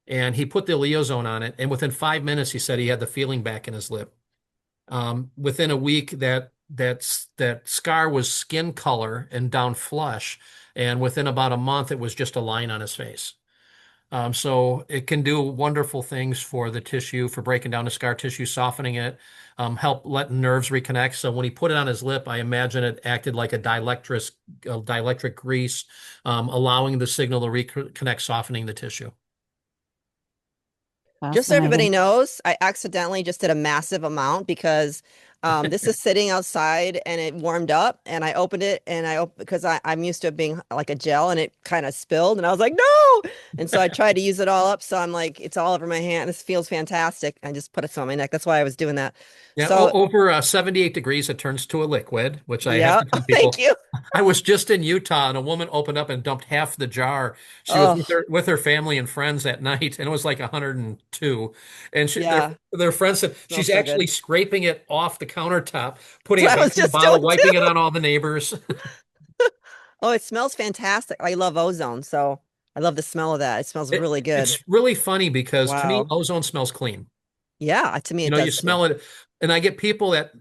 Speaker 2: And he put the Leozone on it, and within 5 minutes, he said he had the feeling back in his lip. Within a week, that scar was skin color and down flush, and within about a month, it was just a line on his face. So it can do wonderful things for the tissue, for breaking down the scar tissue, softening it, help let nerves reconnect. So when he put it on his lip, I imagine it acted like a dielectric grease, allowing the signal to reconnect, softening the tissue.
Speaker 1: Just so everybody
Speaker 5: fascinating.
Speaker 1: knows, I accidentally just did a massive amount because this is sitting outside and it warmed up and I opened it and because I'm used to it being like a gel and it kind of spilled and I was like, no. And so I tried to use it all up. So I'm like, it's all over my hand. This feels fantastic. I just put it on my neck. That's why I was doing that.
Speaker 2: Yeah,
Speaker 1: So
Speaker 2: over 78 degrees, it turns to a liquid, which I have
Speaker 1: yeah,
Speaker 2: to tell
Speaker 1: thank
Speaker 2: people.
Speaker 1: you.
Speaker 2: I was just in Utah and a woman opened up and dumped half the jar. She was
Speaker 1: Oh,
Speaker 2: with her family and friends at night, and it was like 102. And
Speaker 1: yeah.
Speaker 2: their friends said she's
Speaker 1: Smells so
Speaker 2: actually
Speaker 1: good.
Speaker 2: scraping it off the countertop,
Speaker 1: That's
Speaker 2: putting
Speaker 1: what
Speaker 2: it
Speaker 1: I was
Speaker 2: back in the
Speaker 1: just doing
Speaker 2: bottle, wiping it
Speaker 1: too.
Speaker 2: on all the neighbors.
Speaker 1: Oh, it smells fantastic. I love ozone, so I love the smell of that. It smells really good.
Speaker 2: It's really funny because to me,
Speaker 1: Wow.
Speaker 2: ozone smells clean.
Speaker 1: Yeah, to me
Speaker 2: You
Speaker 1: it
Speaker 2: know, you
Speaker 1: does too.
Speaker 2: smell it, and I get people that,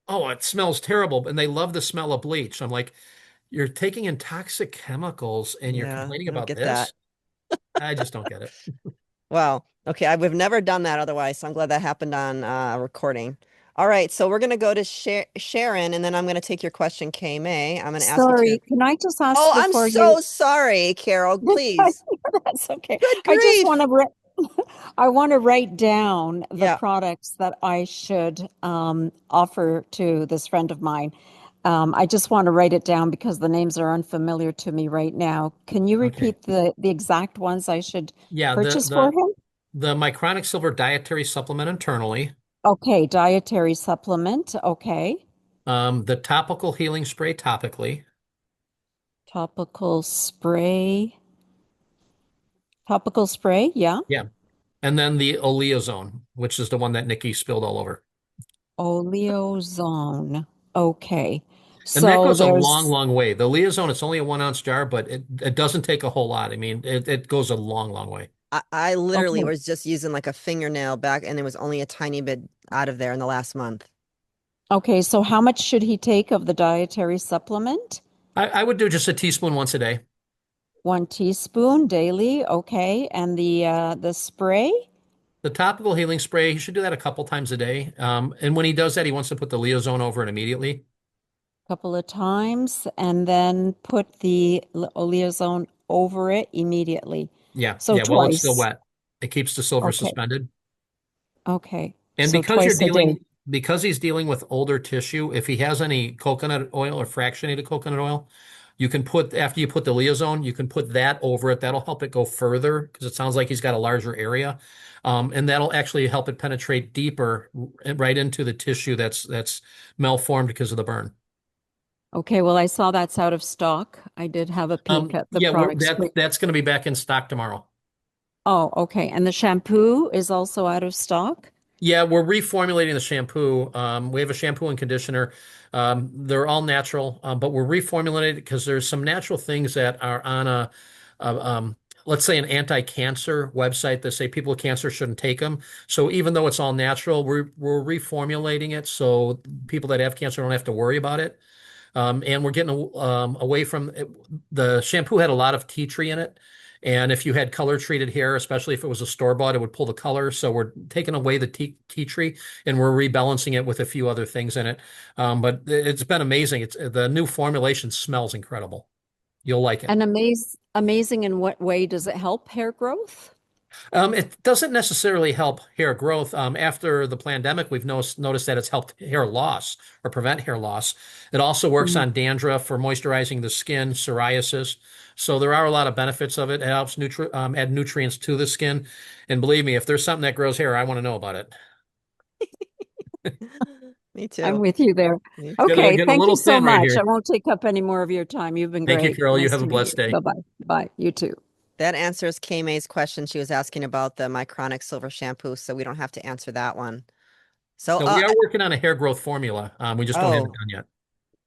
Speaker 2: oh, it smells terrible, and they love the smell of bleach. I'm like, you're taking in toxic chemicals and you're
Speaker 1: Yeah,
Speaker 2: complaining
Speaker 1: I don't
Speaker 2: about
Speaker 1: get that.
Speaker 2: this? I just don't get it.
Speaker 1: Well, okay, we've never done that otherwise, so I'm glad that happened on recording. All right, so we're gonna go to Sharon, and then I'm gonna take your question, Kay May. I'm gonna ask you to.
Speaker 5: Sorry, can I just ask
Speaker 1: Oh, I'm
Speaker 5: before you?
Speaker 1: so sorry, Carol. Please.
Speaker 5: That's okay.
Speaker 1: Good
Speaker 5: I just
Speaker 1: grief.
Speaker 5: want to I want to write down the
Speaker 1: Yeah.
Speaker 5: products that I should offer to this friend of mine. I just want to write it down because the names are unfamiliar to me right now. Can you
Speaker 2: Okay.
Speaker 5: repeat the exact ones I should
Speaker 2: Yeah,
Speaker 5: purchase for him?
Speaker 2: the Mycronic Silver dietary supplement internally,
Speaker 5: Okay, dietary supplement. Okay.
Speaker 2: the topical healing spray topically.
Speaker 5: Topical spray. Topical spray, yeah.
Speaker 2: Yeah. And then the oleozone, which is the one that Nikki spilled all over.
Speaker 5: Oleozone. Okay.
Speaker 2: And that
Speaker 5: So
Speaker 2: goes a long,
Speaker 5: there's,
Speaker 2: long way. The Leazone, it's only a 1 ounce jar, but it doesn't take a whole lot. I mean, it goes a long, long way.
Speaker 1: I literally
Speaker 5: okay.
Speaker 1: was just using like a fingernail back, and there was only a tiny bit out of there in the last month.
Speaker 5: Okay, so how much should he take of the dietary supplement?
Speaker 2: I would do just a teaspoon once a day.
Speaker 5: 1 teaspoon daily. Okay. And the spray?
Speaker 2: The topical healing spray, he should do that a couple times a day. And when he does that, he wants to put the Leazone over it immediately.
Speaker 5: Couple of times, and then put the oleozone over it immediately.
Speaker 2: Yeah,
Speaker 5: So
Speaker 2: yeah, while it's still
Speaker 5: twice.
Speaker 2: wet. It keeps the silver
Speaker 5: Okay.
Speaker 2: suspended.
Speaker 5: Okay.
Speaker 2: And
Speaker 5: So twice a day.
Speaker 2: because he's dealing with older tissue, if he has any coconut oil or fractionated coconut oil, you can put, after you put the Leazone, you can put that over it. That'll help it go further because it sounds like he's got a larger area. And that'll actually help it penetrate deeper right into the tissue that's malformed because of the burn.
Speaker 5: Okay, well, I saw that's out of stock. I did have a peek at the
Speaker 2: Yeah,
Speaker 5: products.
Speaker 2: that's going to be back in stock tomorrow.
Speaker 5: Oh, okay. And the shampoo is also out of stock?
Speaker 2: Yeah, we're reformulating the shampoo. We have a shampoo and conditioner. They're all natural, but we're reformulating it because there's some natural things that are on a let's say an anti-cancer website that say people with cancer shouldn't take them. So even though it's all natural, we're reformulating it so people that have cancer don't have to worry about it. And we're getting away from it. The shampoo had a lot of tea tree in it. And if you had color treated hair, especially if it was a store bought, it would pull the color. So we're taking away the tea tree and we're rebalancing it with a few other things in it. But it's been amazing. It's the new formulation smells incredible. You'll like it.
Speaker 5: And amazing in what way does it help hair growth?
Speaker 2: It doesn't necessarily help hair growth. After the pandemic, we've noticed that it's helped hair loss or prevent hair loss. It also works
Speaker 5: Mhm.
Speaker 2: on dandruff for moisturizing the skin, psoriasis. So there are a lot of benefits of it. It helps add nutrients to the skin. And believe me, if there's something that grows hair, I want to know about it.
Speaker 1: Me
Speaker 5: I'm
Speaker 1: too.
Speaker 5: with you there.
Speaker 1: Me too.
Speaker 5: Okay,
Speaker 2: Getting a
Speaker 5: thank you
Speaker 2: little
Speaker 5: so
Speaker 2: thin right
Speaker 5: much. I
Speaker 2: here.
Speaker 5: won't take up any more of your time. You've been
Speaker 2: Thank you,
Speaker 5: great.
Speaker 2: Carol. You
Speaker 5: Nice
Speaker 2: have a
Speaker 5: to meet
Speaker 2: blessed
Speaker 5: you.
Speaker 2: day.
Speaker 5: Bye-bye. Bye. You too.
Speaker 1: That answers Kay May's question. She was asking about the Mycronic Silver shampoo, so we don't have to answer that one. So,
Speaker 2: No, we are working on a hair growth formula. We just don't have it
Speaker 1: oh,
Speaker 2: done yet.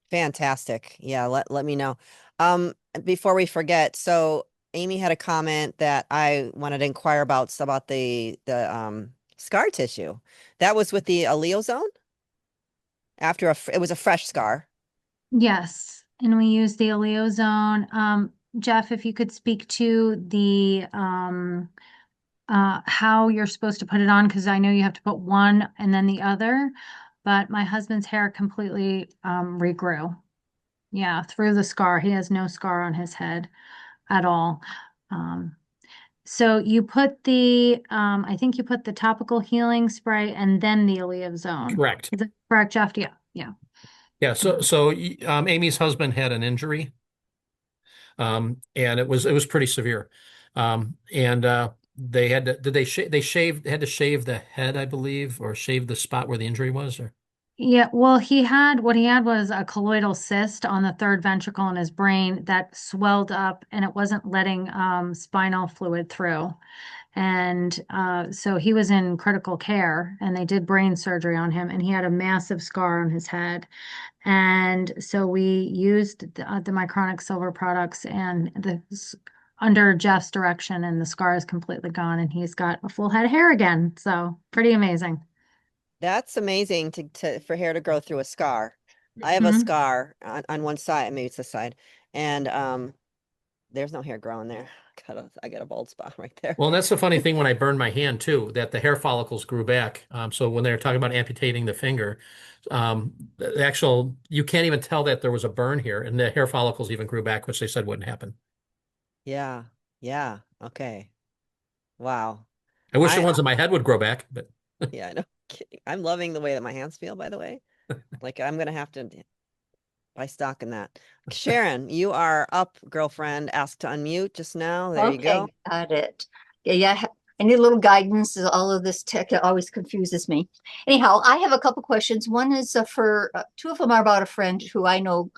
Speaker 1: fantastic. Yeah, let me know. Um, Before we forget, so Amy had a comment that I wanted to inquire about the scar tissue. That was with the Aleozone after it was a fresh scar.
Speaker 6: Yes, and we use the oleozone. Jeff, if you could speak to the how you're supposed to put it on, because I know you have to put one and then the other, but my husband's hair completely regrew. Yeah, through the scar. He has no scar on his head at all. Um, so you put I think you put the topical healing spray and then the oleozone.
Speaker 2: Correct.
Speaker 6: Is it correct, Jeff? Yeah, yeah.
Speaker 2: Yeah. Amy's husband had an injury. And it was pretty severe. And they had to, did they sh they shaved had to shave the head, I believe, or shave the spot where the injury was, or
Speaker 6: Yeah, well, what he had was a colloidal cyst on the third ventricle in his brain that swelled up and it wasn't letting spinal fluid through. And so he was in critical care and they did brain surgery on him and he had a massive scar on his head. And so we used the Mycronic Silver products and under Jeff's direction, and the scar is completely gone, and he's got a full head of hair again. So pretty amazing.
Speaker 1: That's amazing for hair to grow through a scar. I have a
Speaker 6: Mhm.
Speaker 1: scar on one side, maybe it's this side, and there's no hair growing there. I got a bald spot right there.
Speaker 2: Well, and that's the funny thing when I burned my hand too, that the hair follicles grew back. So when they were talking about amputating the finger, the actual, you can't even tell that there was a burn here, and the hair follicles even grew back, which they said wouldn't happen.
Speaker 1: Yeah. Yeah. Okay. Wow.
Speaker 2: I wish the
Speaker 1: I
Speaker 2: ones in my head would grow back, but
Speaker 1: yeah, no kidding. I'm loving the way that my hands feel, by the way. Like I'm gonna have to buy stock in that. Sharon, you are up, girlfriend. Asked to unmute just now. There you
Speaker 7: Okay,
Speaker 1: go.
Speaker 7: got it. Yeah, yeah. I need a little guidance. All of this tech always confuses me. Anyhow, I have a couple questions. One is for two of them are about a friend who I know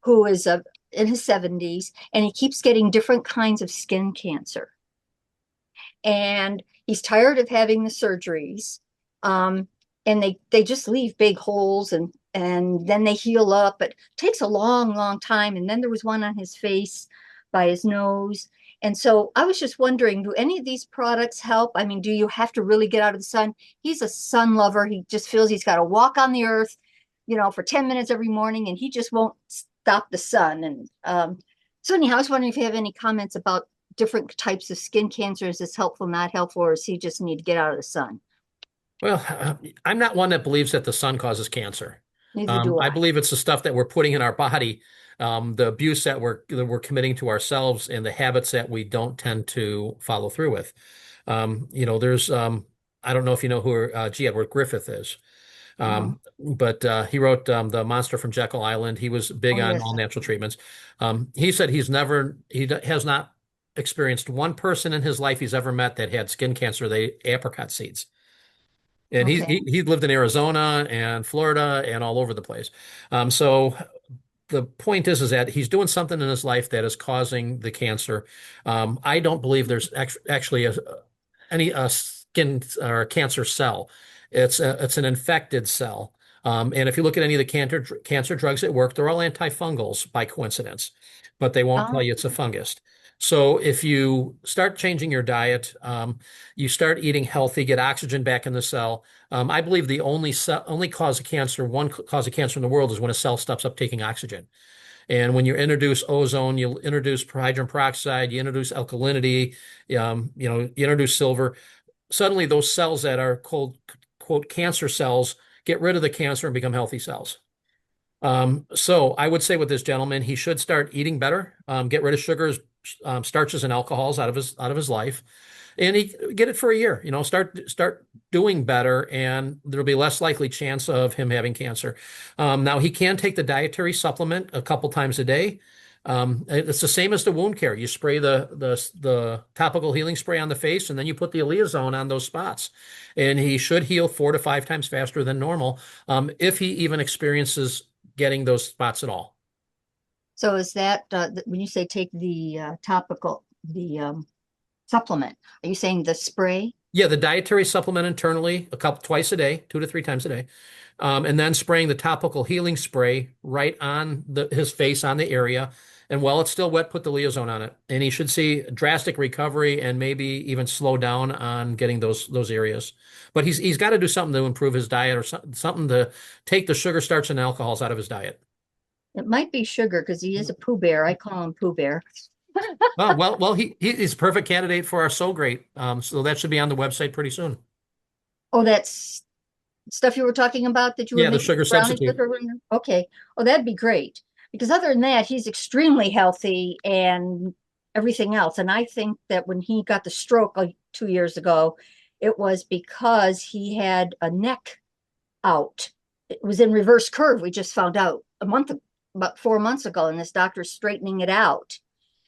Speaker 7: who is in his 70s, and he keeps getting different kinds of skin cancer. And he's tired of having the surgeries. Um, and they just leave big holes and then they heal up. But it takes a long, long time. And then there was one on his face by his nose. And so I was just wondering, do any of these products help? I mean, do you have to really get out of the sun? He's a sun lover. He just feels he's got to walk on the earth, for 10 minutes every morning, and he just won't stop the sun. And so anyhow, I was wondering if you have any comments about different types of skin cancers. Is helpful, not helpful, or does he just need to get out of the sun?
Speaker 2: well, I'm not one that believes that the sun causes cancer.
Speaker 7: Neither do
Speaker 2: I
Speaker 7: I.
Speaker 2: believe it's the stuff that we're putting in our body, the abuse that we're committing to ourselves, and the habits that we don't tend to follow through with. There's I don't know if you know who G. Edward Griffith is.
Speaker 7: Uh-huh.
Speaker 2: But he wrote The Monster from Jekyll Island. He was big
Speaker 7: Oh,
Speaker 2: on
Speaker 7: yes.
Speaker 2: all natural treatments. He said has not experienced one person in his life he's ever met that had skin cancer. They apricot seeds. And
Speaker 7: Okay.
Speaker 2: he lived in Arizona and Florida and all over the place. So the point is that he's doing something in his life that is causing the cancer. I don't believe there's actually any skin or cancer cell. It's an infected cell. And if you look at any of the cancer drugs that work, they're all antifungals by coincidence, but they won't tell
Speaker 7: Um,
Speaker 2: you it's a fungus. So if you start changing your diet, you start eating healthy, get oxygen back in the cell. I believe the only cause of cancer, one cause of cancer in the world, is when a cell stops up taking oxygen. And when you introduce ozone, you introduce hydrogen peroxide, you introduce alkalinity, you introduce silver. Suddenly, those cells that are called, quote, cancer cells get rid of the cancer and become healthy cells. So I would say with this gentleman, he should start eating better, get rid of sugars, starches, and alcohols out of his life, and he get it for a year. Start doing better, and there'll be less likely chance of him having cancer. Now he can take the dietary supplement a couple times a day. It's the same as the wound care. You spray the topical healing spray on the face, and then you put the Aleazone on those spots, and he should heal 4 to 5 times faster than normal, if he even experiences getting those spots at all.
Speaker 7: so is that when you say take the topical, the supplement, are you saying the spray?
Speaker 2: Yeah, the dietary supplement internally twice a day, 2 to 3 times a day, and then spraying the topical healing spray right on his face on the area. And while it's still wet, put the Liaison on it, and he should see drastic recovery and maybe even slow down on getting those areas. But he's got to do something to improve his diet or something to take the sugar, starch, and alcohols out of his diet.
Speaker 7: It might be sugar because he is a Pooh Bear. I call him Pooh Bear.
Speaker 2: Well, he's a perfect candidate for our So Great. So that should be on the website pretty soon.
Speaker 7: Oh, that's stuff you were talking about that you were
Speaker 2: Yeah, the
Speaker 7: making
Speaker 2: sugar
Speaker 7: brownies with
Speaker 2: substitute.
Speaker 7: or whatever? Okay. Oh, that'd be great. Because other than that, he's extremely healthy and everything else. And I think that when he got the stroke 2 years ago, it was because he had a neck out. It was in reverse curve. We just found out about 4 months ago, and this doctor's straightening it out.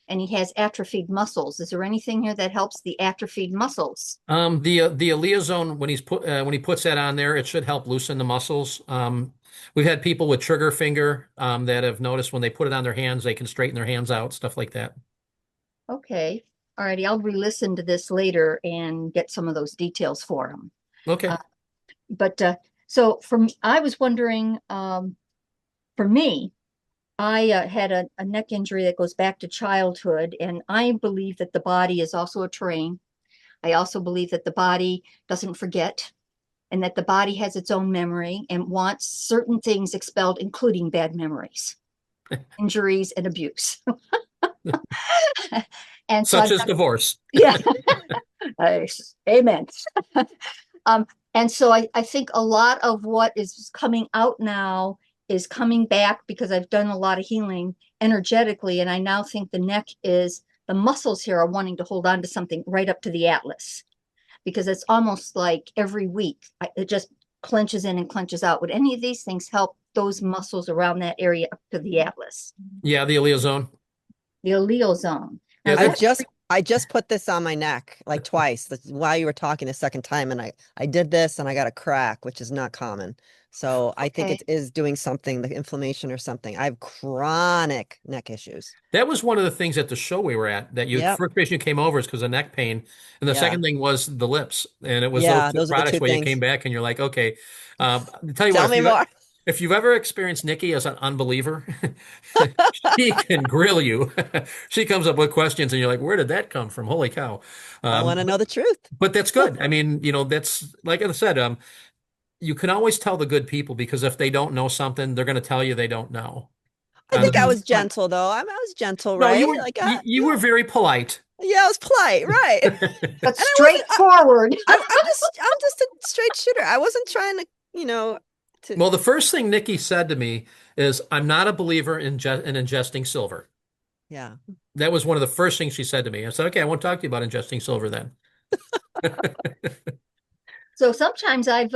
Speaker 7: And he has atrophied muscles. Is there anything here that helps the atrophied muscles?
Speaker 2: The Aleazone, when he puts that on there, it should help loosen the muscles. We've had people with trigger finger that have noticed when they put it on their hands, they can straighten their hands out, stuff like that.
Speaker 7: Okay. All righty. I'll re-listen to this later and get some of those details for him.
Speaker 2: Okay.
Speaker 7: But so I was wondering, for me, I had a neck injury that goes back to childhood, and I believe that the body is also a terrain. I also believe that the body doesn't forget and that the body has its own memory and wants certain things expelled, including bad memories, injuries, and abuse. And so
Speaker 2: Such
Speaker 7: I've
Speaker 2: as
Speaker 7: got,
Speaker 2: divorce.
Speaker 7: yeah, amen. Um, and so I think a lot of what is coming out now is coming back because I've done a lot of healing energetically. And I now think the muscles here are wanting to hold on to something right up to the atlas because it's almost like every week it just clenches in and clenches out. Would any of these things help those muscles around that area up to the atlas,
Speaker 2: Yeah, the iliozone.
Speaker 7: the allele zone? Now,
Speaker 2: Yeah,
Speaker 7: is
Speaker 1: I
Speaker 7: that
Speaker 1: just I just put this on my neck like twice while you were talking a second time, and I did this and I got a crack, which is not common. So I think
Speaker 7: okay?
Speaker 1: it is doing something, the inflammation or something. I have chronic neck issues.
Speaker 2: that was one of the things at the show we were at that
Speaker 1: Yep.
Speaker 2: first reason you came over is because of neck pain. And the
Speaker 1: Yeah.
Speaker 2: second thing was the lips. And it was those
Speaker 1: Yeah.
Speaker 2: two
Speaker 1: Those are the
Speaker 2: products
Speaker 1: two
Speaker 2: where you
Speaker 1: things.
Speaker 2: came back and you're like, okay, to tell you what,
Speaker 1: Tell me more.
Speaker 2: if you've ever experienced Nikki as an unbeliever, she can grill you. She comes up with questions and you're like, where did that come from? Holy cow.
Speaker 1: I want to
Speaker 2: But,
Speaker 1: know the truth.
Speaker 2: but that's good. I mean, that's like I said, you can always tell the good people because if they don't know something, they're going to tell you they don't know.
Speaker 1: I
Speaker 2: The
Speaker 1: think I
Speaker 7: Mhm.
Speaker 1: was gentle though. I was gentle,
Speaker 2: No,
Speaker 1: right? Like,
Speaker 2: you were very polite.
Speaker 1: yeah, I was polite, right?
Speaker 7: But
Speaker 1: And I wasn't.
Speaker 7: straightforward.
Speaker 1: I'm just a straight shooter. I wasn't trying to, to.
Speaker 2: Well, the first thing Nikki said to me is, I'm not a believer in ingesting silver.
Speaker 1: Yeah.
Speaker 2: That was one of the first things she said to me. I said, okay, I won't talk to you about ingesting silver then.
Speaker 7: So sometimes have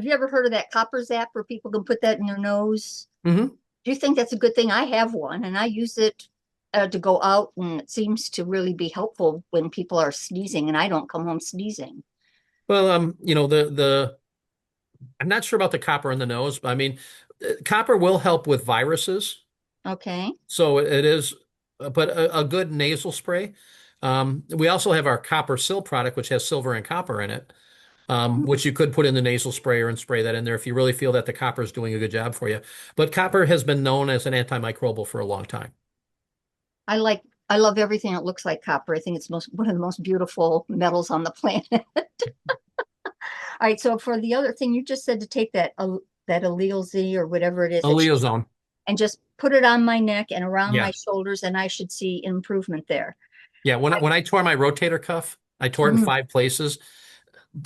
Speaker 7: you ever heard of that copper zap where people can put that in their nose?
Speaker 2: Hmm.
Speaker 7: Do you think that's a good thing? I have one and I use it to go out, and it seems to really be helpful when people are sneezing and I don't come home sneezing.
Speaker 2: Well, I'm not sure about the copper in the nose, but I mean, copper will help with viruses.
Speaker 7: Okay.
Speaker 2: So it is, but a good nasal spray. We also have our copper sil product, which has silver and copper in it. Which you could put in the nasal sprayer and spray that in there if you really feel that the copper is doing a good job for you. But copper has been known as an antimicrobial for a long time.
Speaker 7: I love everything that looks like copper. I think it's one of the most beautiful metals on the planet. All right, so for the other thing, you just said to take that allele Z or whatever it is
Speaker 2: A Leozone.
Speaker 7: and just put it on my neck and around my
Speaker 2: Yeah.
Speaker 7: shoulders, and I should see improvement there.
Speaker 2: Yeah. When I tore my rotator cuff, I tore it in
Speaker 7: Mhm.
Speaker 2: 5 places.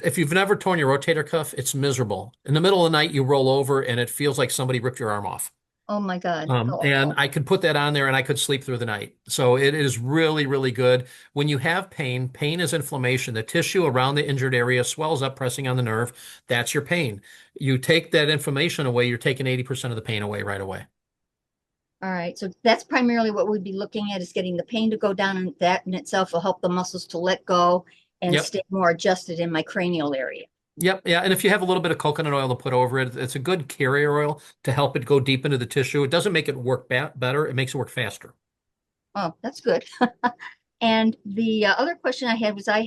Speaker 2: If you've never torn your rotator cuff, it's miserable. In the middle of the night, you roll over and it feels like somebody ripped your arm off.
Speaker 7: Oh my God.
Speaker 2: And
Speaker 7: Oh,
Speaker 2: I could put that on there and I could sleep through the night. So it is really, really good. When you have pain, pain is inflammation. The tissue around the injured area swells up, pressing on the nerve. That's your pain. You take that inflammation away, you're taking 80% of the pain away right away.
Speaker 7: all right. So that's primarily what we'd be looking at is getting the pain to go down, and that in itself will help the muscles to let go and
Speaker 2: Yep.
Speaker 7: stay more adjusted in my cranial area.
Speaker 2: Yep. Yeah. And if you have a little bit of coconut oil to put over it, it's a good carrier oil to help it go deep into the tissue. It doesn't make it work better. It makes it work faster.
Speaker 7: Oh, that's good. And the other question I had was I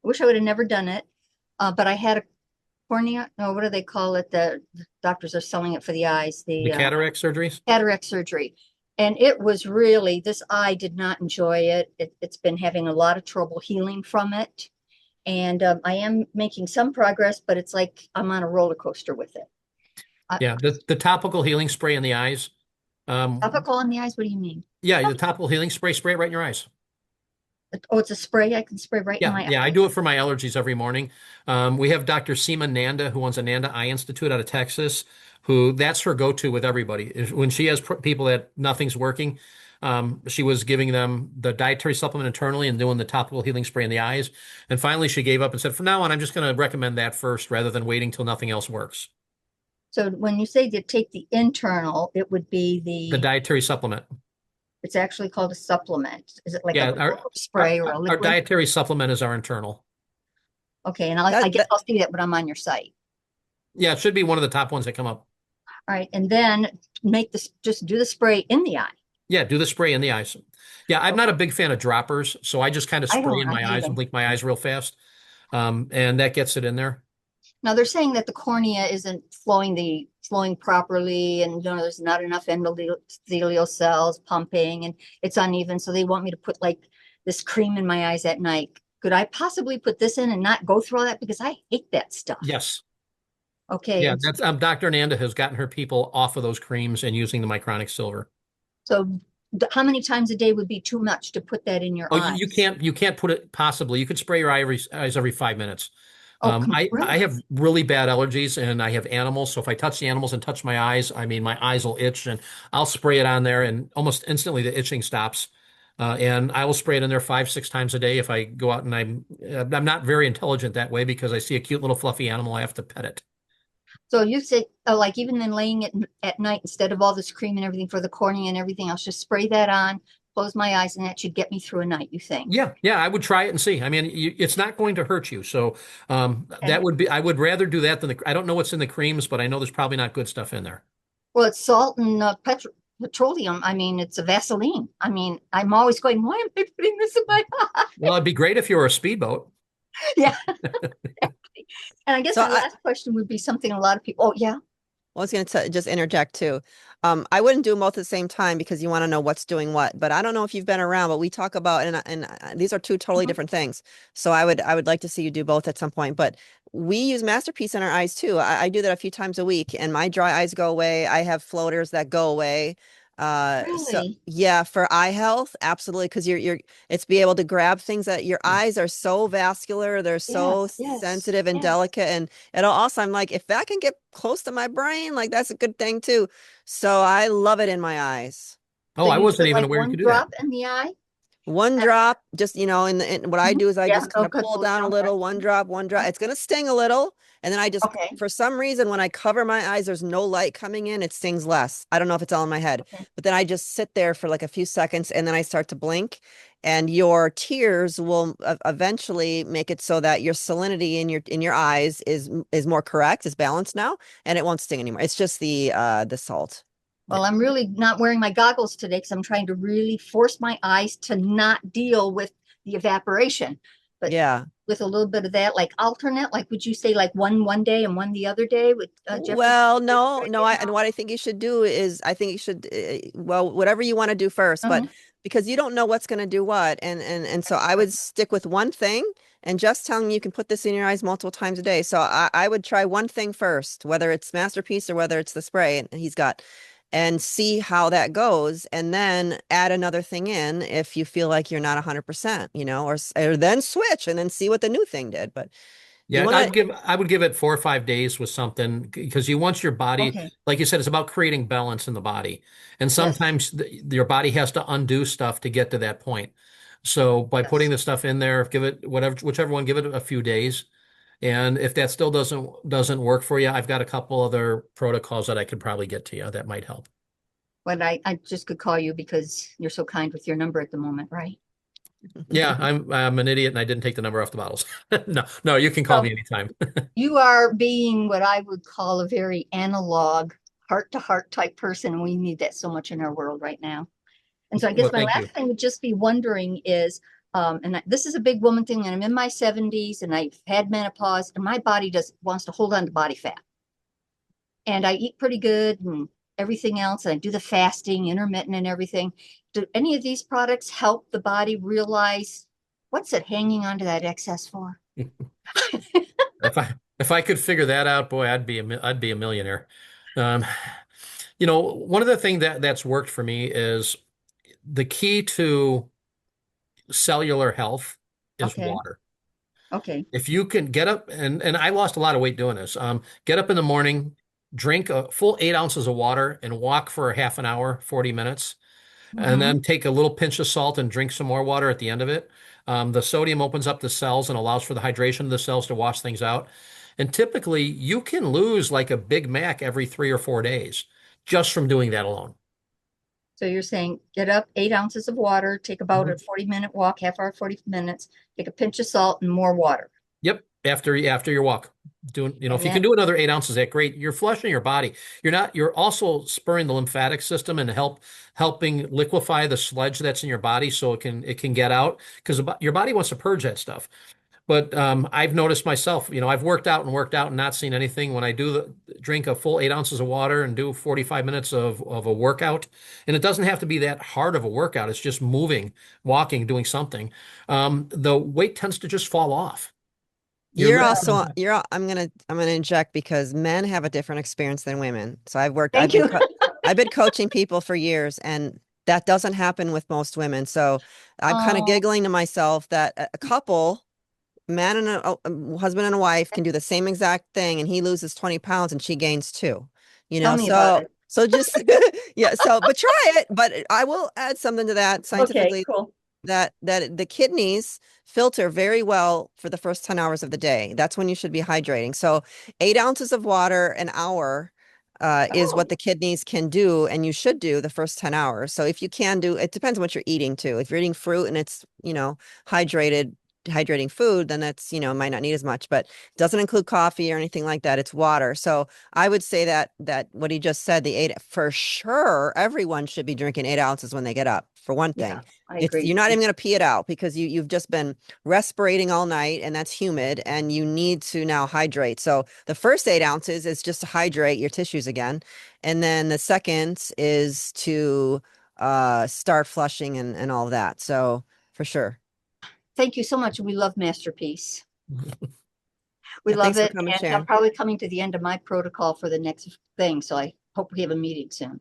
Speaker 7: wish I would have never done it, but I had a cornea. No, what do they call it? The doctors are selling it for the eyes.
Speaker 2: The cataract surgeries.
Speaker 7: Cataract surgery. And it was really, this eye did not enjoy it. It's been having a lot of trouble healing from it. And I am making some progress, but it's like I'm on a roller coaster with it.
Speaker 2: Yeah. The topical healing spray in the eyes.
Speaker 7: Topical on the eyes? What do you mean?
Speaker 2: Yeah. The topical healing spray it right in your eyes.
Speaker 7: Oh, it's a spray I can spray right in my
Speaker 2: Yeah, I
Speaker 7: eye.
Speaker 2: do it for my allergies every morning. We have Dr. Seema Nanda, who owns a Nanda Eye Institute out of Texas, who that's her go-to with everybody. When she has people that nothing's working, she was giving them the dietary supplement internally and doing the topical healing spray in the eyes. And finally, she gave up and said, from now on, I'm just going to recommend that first rather than waiting till nothing else works.
Speaker 7: So when you say to take the internal, it would be
Speaker 2: The dietary supplement.
Speaker 7: it's actually called a supplement. Is it like
Speaker 2: Yeah,
Speaker 7: a spray or a
Speaker 2: our
Speaker 7: liquid?
Speaker 2: dietary supplement is our internal.
Speaker 7: Okay, and
Speaker 1: That,
Speaker 7: I guess
Speaker 1: that,
Speaker 7: I'll see that when I'm on your site.
Speaker 2: Yeah, it should be one of the top ones that come up.
Speaker 7: All right, and then just do the spray in the eye.
Speaker 2: Yeah, do the spray in the eyes. Yeah, I'm not a big fan of droppers, so I just kind of
Speaker 7: I
Speaker 2: spray in
Speaker 7: don't, I
Speaker 2: my
Speaker 7: hate
Speaker 2: eyes and
Speaker 7: them.
Speaker 2: blink my eyes real fast. And that gets it in there.
Speaker 7: Now they're saying that the cornea isn't flowing the flowing properly, and there's not enough endothelial cells pumping, and it's uneven. So they want me to put like this cream in my eyes at night. Could I possibly put this in and not go through all that? Because I hate that stuff.
Speaker 2: Yes.
Speaker 7: Okay.
Speaker 2: Yeah,
Speaker 7: And
Speaker 2: that's Dr. Nanda has gotten her people off of those creams and using the micronic silver.
Speaker 7: so how many times a day would be too much to put that in your
Speaker 2: Oh,
Speaker 7: eyes?
Speaker 2: you can't put it possibly. You could spray your eyes every 5 minutes.
Speaker 7: Oh,
Speaker 2: I
Speaker 7: really?
Speaker 2: have really bad allergies and I have animals. So if I touch the animals and touch my eyes, I mean, my eyes will itch and I'll spray it on there and almost instantly the itching stops. And I will spray it in there 5, 6 times a day if I go out and I'm not very intelligent that way because I see a cute little fluffy animal, I have to pet it.
Speaker 7: So you say, like even then laying it at night instead of all this cream and everything for the cornea and everything else, just spray that on, close my eyes, and that should get me through a night, you think?
Speaker 2: Yeah, I would try it and see. I mean, it's not going to hurt you. So
Speaker 7: Okay.
Speaker 2: I would rather do that than I don't know what's in the creams, but I know there's probably not good stuff in there.
Speaker 7: Well, it's salt and petroleum. I mean, it's a Vaseline. I mean, I'm always going, why am I putting this in my eye?
Speaker 2: Well, it'd be great if you were a speedboat.
Speaker 7: Yeah. And I guess
Speaker 1: So
Speaker 7: my last question would be something a lot of people, oh, yeah.
Speaker 1: I was going to just interject too. I wouldn't do them both at the same time because you want to know what's doing what. But I don't know if you've been around, but we talk about and these are two totally different things. So I would like to see you do both at some point. But we use Masterpiece in our eyes too. I do that a few times a week, and my dry eyes go away. I have floaters that go away. So
Speaker 7: Really?
Speaker 1: yeah, for eye health, absolutely, because you're it's be able to grab things that your eyes are so vascular, they're so
Speaker 7: Yes, yes,
Speaker 1: sensitive and
Speaker 7: yes.
Speaker 1: delicate, and it'll also I'm like, if that can get close to my brain, like that's a good thing too. So I love it in my eyes.
Speaker 2: Oh,
Speaker 7: So
Speaker 2: I
Speaker 7: you
Speaker 2: wasn't
Speaker 7: put
Speaker 2: even
Speaker 7: like
Speaker 2: aware you
Speaker 7: one
Speaker 2: could do that.
Speaker 7: drop in the eye?
Speaker 1: One
Speaker 7: That's,
Speaker 1: drop, just in what I do is I
Speaker 7: yeah,
Speaker 1: just kind of
Speaker 7: okay,
Speaker 1: pull
Speaker 7: pull it
Speaker 1: down a
Speaker 7: down.
Speaker 1: little, one drop, one drop. It's gonna sting a little, and then I just,
Speaker 7: Okay,
Speaker 1: for some reason, when I cover my eyes, there's no light coming in, it stings less. I don't know if it's all in my head,
Speaker 7: okay.
Speaker 1: but then I just sit there for like a few seconds, and then I start to blink, and your tears will eventually make it so that your salinity in your eyes is more correct, is balanced now, and it won't sting anymore. It's just the salt. Yeah.
Speaker 7: Well, I'm really not wearing my goggles today because I'm trying to really force my eyes to not deal with the evaporation. But
Speaker 1: Yeah.
Speaker 7: with a little bit of that, like alternate, like would you say like one day and one the other day with Jeffrey?
Speaker 1: Well, no, no. And what I think you should do is, I think you should, well, whatever you want to do first, but
Speaker 7: Uh-huh.
Speaker 1: because you don't know what's going to do what, and so I would stick with one thing, and just telling you can put this in your eyes multiple times a day. So I would try one thing first, whether it's Masterpiece or whether it's the spray and he's got, and see how that goes, and then add another thing in if you feel like you're not 100%, or then switch and then see what the new thing did. But you
Speaker 2: Yeah,
Speaker 1: want to,
Speaker 2: I would give it 4 or 5 days with something because you want your body,
Speaker 7: Okay.
Speaker 2: like you said, it's about creating balance in the body. And
Speaker 7: Yes.
Speaker 2: sometimes your body has to undo stuff to get to that point. So by putting
Speaker 7: Yes.
Speaker 2: the stuff in there, give it whichever one, give it a few days. And if that still doesn't work for you, I've got a couple other protocols that I could probably get to you that might help.
Speaker 7: But I just could call you because you're so kind with your number at the moment, right?
Speaker 2: Yeah, I'm an idiot and I didn't take the number off the bottles. No, no, you can call
Speaker 7: So
Speaker 2: me anytime.
Speaker 7: you are being what I would call a very analog, heart to heart type person. And we need that so much in our world right now. And so I guess
Speaker 2: Well,
Speaker 7: my
Speaker 2: thank you.
Speaker 7: last thing would just be wondering is, this is a big woman thing, and I'm in my 70s and I've had menopause, and my body just wants to hold on to body fat. And I eat pretty good and everything else, and I do the fasting, intermittent, and everything. Do any of these products help the body realize what's it hanging onto that excess for?
Speaker 2: If I could figure that out, boy, I'd be a millionaire. Um, one of the things that's worked for me is the key to cellular health is
Speaker 7: Okay,
Speaker 2: water.
Speaker 7: okay.
Speaker 2: If you can get up and I lost a lot of weight doing this. Get up in the morning, drink a full 8 ounces of water, and walk for a half an hour, 40 minutes, and
Speaker 7: Mm-hmm.
Speaker 2: then take a little pinch of salt and drink some more water at the end of it. The sodium opens up the cells and allows for the hydration of the cells to wash things out. And typically, you can lose like a Big Mac every 3 or 4 days just from doing that alone.
Speaker 7: So you're saying get up 8 ounces of water, take about a
Speaker 2: Mhm.
Speaker 7: 40-minute walk, half hour, 40 minutes, take a pinch of salt and more water.
Speaker 2: Yep. After your walk, doing, if
Speaker 7: And
Speaker 2: you can
Speaker 7: that,
Speaker 2: do another 8 ounces, that great. You're flushing your body. You're also spurring the lymphatic system and helping liquefy the sludge that's in your body so it can get out because your body wants to purge that stuff. But I've noticed myself, I've worked out and not seen anything when I do drink a full 8 ounces of water and do 45 minutes of a workout, and it doesn't have to be that hard of a workout. It's just moving, walking, doing something. The weight tends to just fall off. You're
Speaker 1: You're
Speaker 2: really
Speaker 1: also I'm gonna inject because men have a different experience than women. So
Speaker 7: Thank you.
Speaker 1: I've been coaching people for years, and that doesn't happen with most women. So I'm kind of
Speaker 7: Oh,
Speaker 1: giggling to myself that a couple, man and a husband and a wife, can do the same exact thing, and he loses 20 pounds and she gains two.
Speaker 7: tell me about it.
Speaker 1: So just yeah. So but try it. But I will add something to that
Speaker 7: Okay,
Speaker 1: scientifically,
Speaker 7: cool.
Speaker 1: that the kidneys filter very well for the first 10 hours of the day. That's when you should be hydrating. So 8 ounces of water an hour is what
Speaker 7: Oh,
Speaker 1: the kidneys can do, and you should do the first 10 hours. So if you can do, it depends on what you're eating too. If you're eating fruit and it's, hydrating food, then that's, might not need as much, but it doesn't include coffee or anything like that. It's water. So I would say that what he just said, the eight, for sure, everyone should be drinking 8 ounces when they get up, for one
Speaker 7: yeah,
Speaker 1: thing.
Speaker 7: I
Speaker 1: You're
Speaker 7: agree.
Speaker 1: not even going to pee it out because you've just been respirating all night, and that's humid, and you need to now hydrate. So the first 8 ounces is just to hydrate your tissues again. And then the second is to start flushing and all of that. So for sure.
Speaker 7: Thank you so much. We love Masterpiece. We
Speaker 1: Yeah,
Speaker 7: love
Speaker 1: thanks for
Speaker 7: it.
Speaker 1: coming,
Speaker 7: And I'm
Speaker 1: Sharon.
Speaker 7: probably coming to the end of my protocol for the next thing. So I hope we have a meeting soon.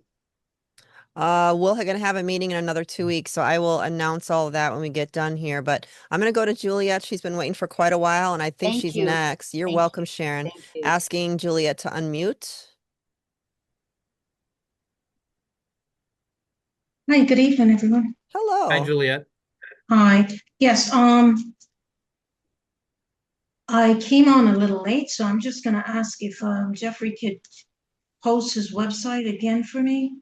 Speaker 1: We're gonna have a meeting in another 2 weeks, so I will announce all of that when we get done here. But I'm gonna go to Juliet. She's been waiting for quite a while, and I think
Speaker 7: Thank
Speaker 1: she's
Speaker 7: you.
Speaker 1: next. You're
Speaker 7: Thank
Speaker 1: welcome,
Speaker 7: you.
Speaker 1: Sharon.
Speaker 7: Thank you.
Speaker 1: Asking Juliet to unmute.
Speaker 8: Hi, good evening, everyone.
Speaker 2: Hi,
Speaker 1: Hello.
Speaker 2: Juliet.
Speaker 8: Hi. Yes, I came on a little late, so I'm just gonna ask if Jeffrey could post his website again for me.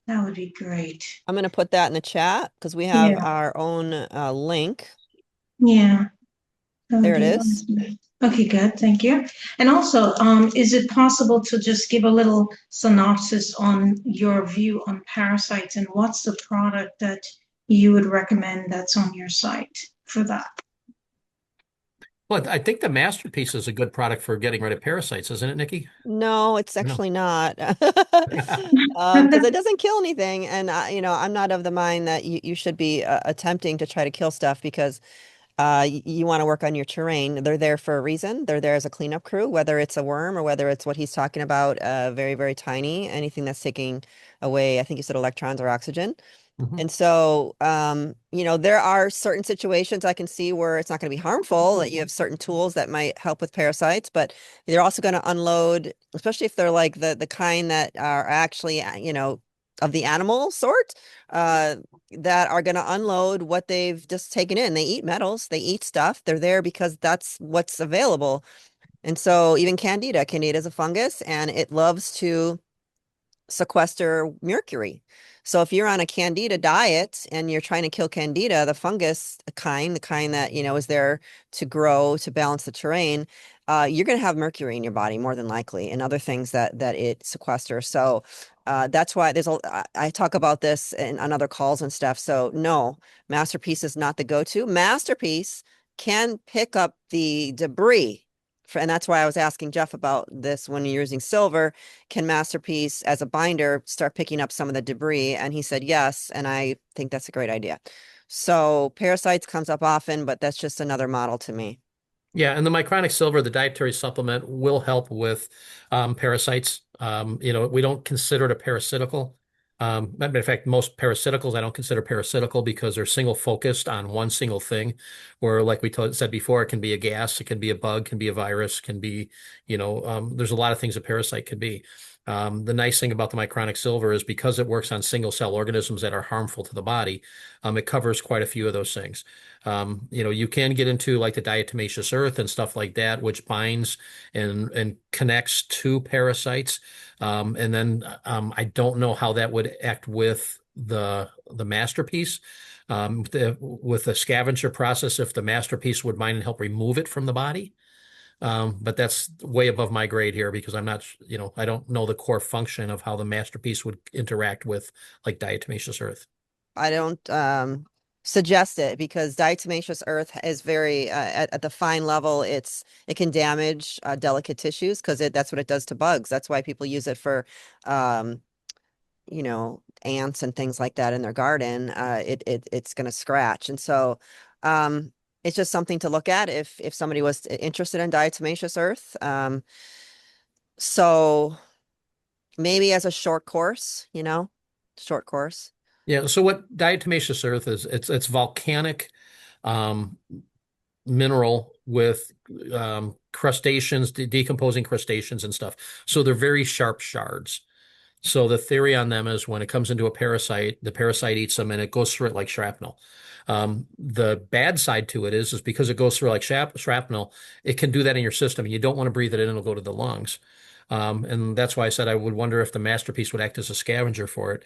Speaker 8: That would be great.
Speaker 1: I'm gonna put that in the chat because we have
Speaker 8: Yeah,
Speaker 1: our own link.
Speaker 8: yeah, that would
Speaker 1: There it
Speaker 8: be
Speaker 1: is.
Speaker 8: awesome. Okay, good, thank you. And also, is it possible to just give a little synopsis on your view on parasites and what's the product that you would recommend that's on your site for that?
Speaker 2: Well, I think the Masterpiece is a good product for getting rid of parasites, isn't it, Nikki?
Speaker 1: No, it's
Speaker 2: No.
Speaker 1: actually not. Because it doesn't kill anything. And I'm not of the mind that you should be attempting to try to kill stuff because you want to work on your terrain. They're there for a reason. They're there as a cleanup crew, whether it's a worm or whether it's what he's talking about, very, very tiny, anything that's taking away, I think you said electrons or oxygen.
Speaker 2: Mhm.
Speaker 1: And so, there are certain situations I can see where it's not going to be harmful, that you have certain tools that might help with parasites, but they're also going to unload, especially if they're like the kind that are actually, of the animal sort, uh, that are going to unload what they've just taken in. They eat metals, they eat stuff. They're there because that's what's available. And so even Candida is a fungus, and it loves to sequester mercury. So if you're on a candida diet and you're trying to kill candida, the fungus kind, the kind that, is there to grow, to balance the terrain, you're going to have mercury in your body more than likely, and other things that it sequesters. So that's why I talk about this on other calls and stuff. So no, Masterpiece is not the go-to. Masterpiece can pick up the debris. And that's why I was asking Jeff about this. When you're using silver, can Masterpiece as a binder start picking up some of the debris? And he said yes, and I think that's a great idea. So parasites comes up often, but that's just another model to me.
Speaker 2: Yeah, and the mycronic silver, the dietary supplement, will help with parasites. We don't consider it a parasitical. Matter of fact, most parasiticals I don't consider parasitical because they're single focused on one single thing. Where, like we said before, it can be a gas, it can be a bug, can be a virus, can be, there's a lot of things a parasite could be. The nice thing about the mycronic silver is because it works on single cell organisms that are harmful to the body, it covers quite a few of those things. You can get into like the diatomaceous earth and stuff like that, which binds and connects to parasites. And then I don't know how that would act with the Masterpiece. With the scavenger process, if the Masterpiece would bind and help remove it from the body. But that's way above my grade here because I'm not, I don't know the core function of how the Masterpiece would interact with like diatomaceous earth.
Speaker 1: I don't suggest it because diatomaceous earth is very at the fine level. It can damage delicate tissues because that's what it does to bugs. That's why people use it for um, ants and things like that in their garden. It's going to scratch, and so it's just something to look at if somebody was interested in diatomaceous earth. So maybe as a short course, short course.
Speaker 2: Yeah. So what diatomaceous earth is, it's volcanic um, mineral with crustaceans, decomposing crustaceans and stuff. So they're very sharp shards. So the theory on them is when it comes into a parasite, the parasite eats them and it goes through it like shrapnel. The bad side to it is because it goes through like shrapnel, it can do that in your system. You don't want to breathe it in; it'll go to the lungs. And that's why I said I would wonder if the masterpiece would act as a scavenger for it.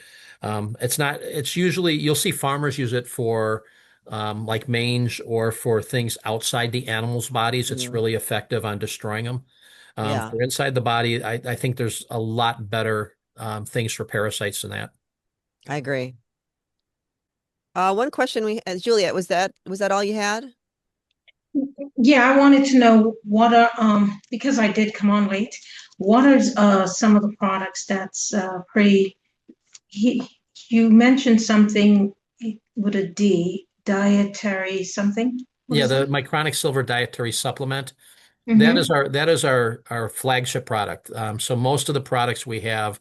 Speaker 2: It's not, it's usually, you'll see farmers use it for like mange or for things outside the animal's bodies. It's
Speaker 1: Mm,
Speaker 2: really effective on destroying them.
Speaker 1: yeah,
Speaker 2: For inside the body, I think there's a lot better things for parasites than that.
Speaker 1: I agree. One question Juliet, was that all you had?
Speaker 8: Yeah, I wanted to know what are, because I did come on late, what are some of the products that's pretty, he, you mentioned something with a D, dietary something. What
Speaker 2: Yeah,
Speaker 8: is
Speaker 2: the
Speaker 8: that?
Speaker 2: Mycronic Silver Dietary Supplement.
Speaker 8: Mm-hmm.
Speaker 2: That is our flagship product. So most of the products we have,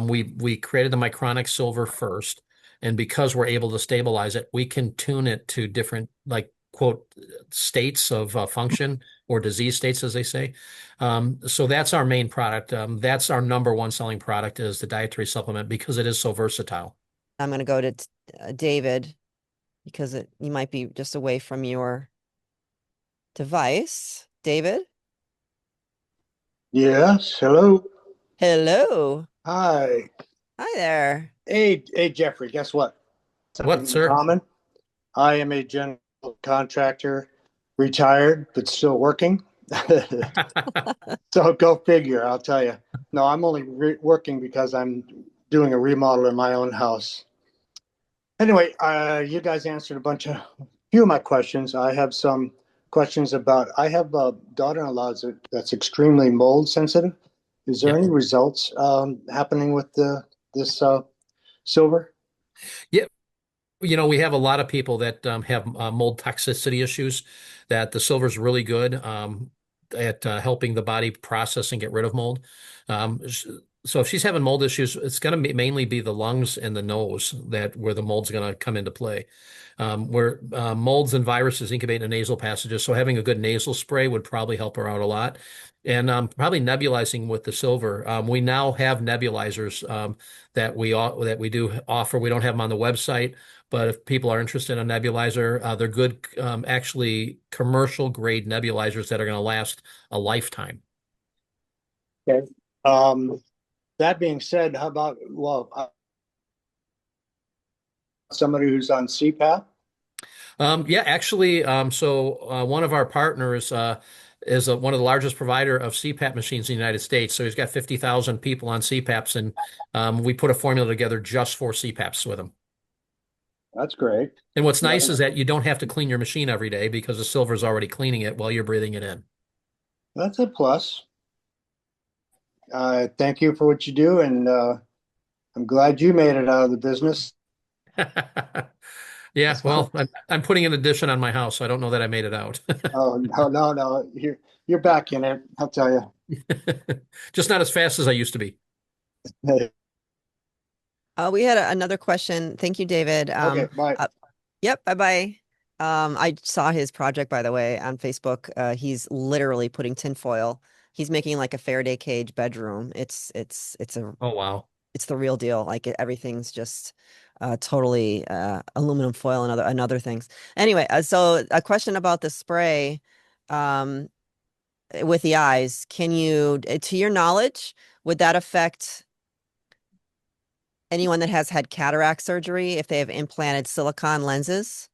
Speaker 2: we created the Mycronic Silver first, and because we're able to stabilize it, we can tune it to different like quote states of function or disease states, as they say. So that's our main product. That's our number one selling product is the dietary supplement because it is so versatile.
Speaker 1: I'm going to go to David because you might be just away from your device. David?
Speaker 9: Yes, hello.
Speaker 1: Hello.
Speaker 9: Hi.
Speaker 1: Hi there.
Speaker 9: Hey, Jeffrey, guess what?
Speaker 2: What,
Speaker 9: Something in
Speaker 2: sir?
Speaker 9: common. I am a general contractor, retired, but still working. So go figure, I'll tell you. No, I'm only working because I'm doing a remodel in my own house. Anyway, you guys answered few of my questions. I have some questions about, I have a daughter-in-law that's extremely mold sensitive. Is there
Speaker 2: Yep.
Speaker 9: any results happening with this silver?
Speaker 2: Yep. We have a lot of people that have mold toxicity issues that the silver is really good at helping the body process and get rid of mold. So if she's having mold issues, it's going to mainly be the lungs and the nose where the mold's going to come into play. Where molds and viruses incubate in the nasal passages, so having a good nasal spray would probably help her out a lot. And probably nebulizing with the silver. We now have nebulizers that we do offer. We don't have them on the website. But if people are interested in a nebulizer, they're good, actually commercial grade nebulizers that are going to last a lifetime.
Speaker 9: Okay. Um, that being said, how about, well, somebody who's on CPAP?
Speaker 2: Yeah, actually, so one of our partners is one of the largest provider of CPAP machines in the United States. So he's got 50,000 people on CPAPs, and we put a formula together just for CPAPs with him.
Speaker 9: That's great.
Speaker 2: And what's
Speaker 9: Yeah,
Speaker 2: nice is that you don't have to clean your machine every day because the silver is already cleaning it while you're breathing it in.
Speaker 9: that's a plus. Thank you for what you do, and I'm glad you made it out of the business.
Speaker 2: Yeah,
Speaker 9: That's
Speaker 2: well,
Speaker 9: cool.
Speaker 2: I'm putting an addition on my house, so I don't know that I made it out.
Speaker 9: Oh, no, no, no. You're back in it, I'll tell you.
Speaker 2: Just not as fast as I used to be.
Speaker 1: We had another question. Thank you, David.
Speaker 9: Okay, bye.
Speaker 1: Yep, bye-bye. I saw his project, by the way, on Facebook. He's literally putting tinfoil. He's making like a Faraday cage bedroom.
Speaker 2: Oh, wow.
Speaker 1: It's the real deal. Like everything's just totally aluminum foil and other things. Anyway, so a question about the spray um, with the eyes. Can you, to your knowledge, would that affect anyone that has had cataract surgery if they have implanted silicone lenses?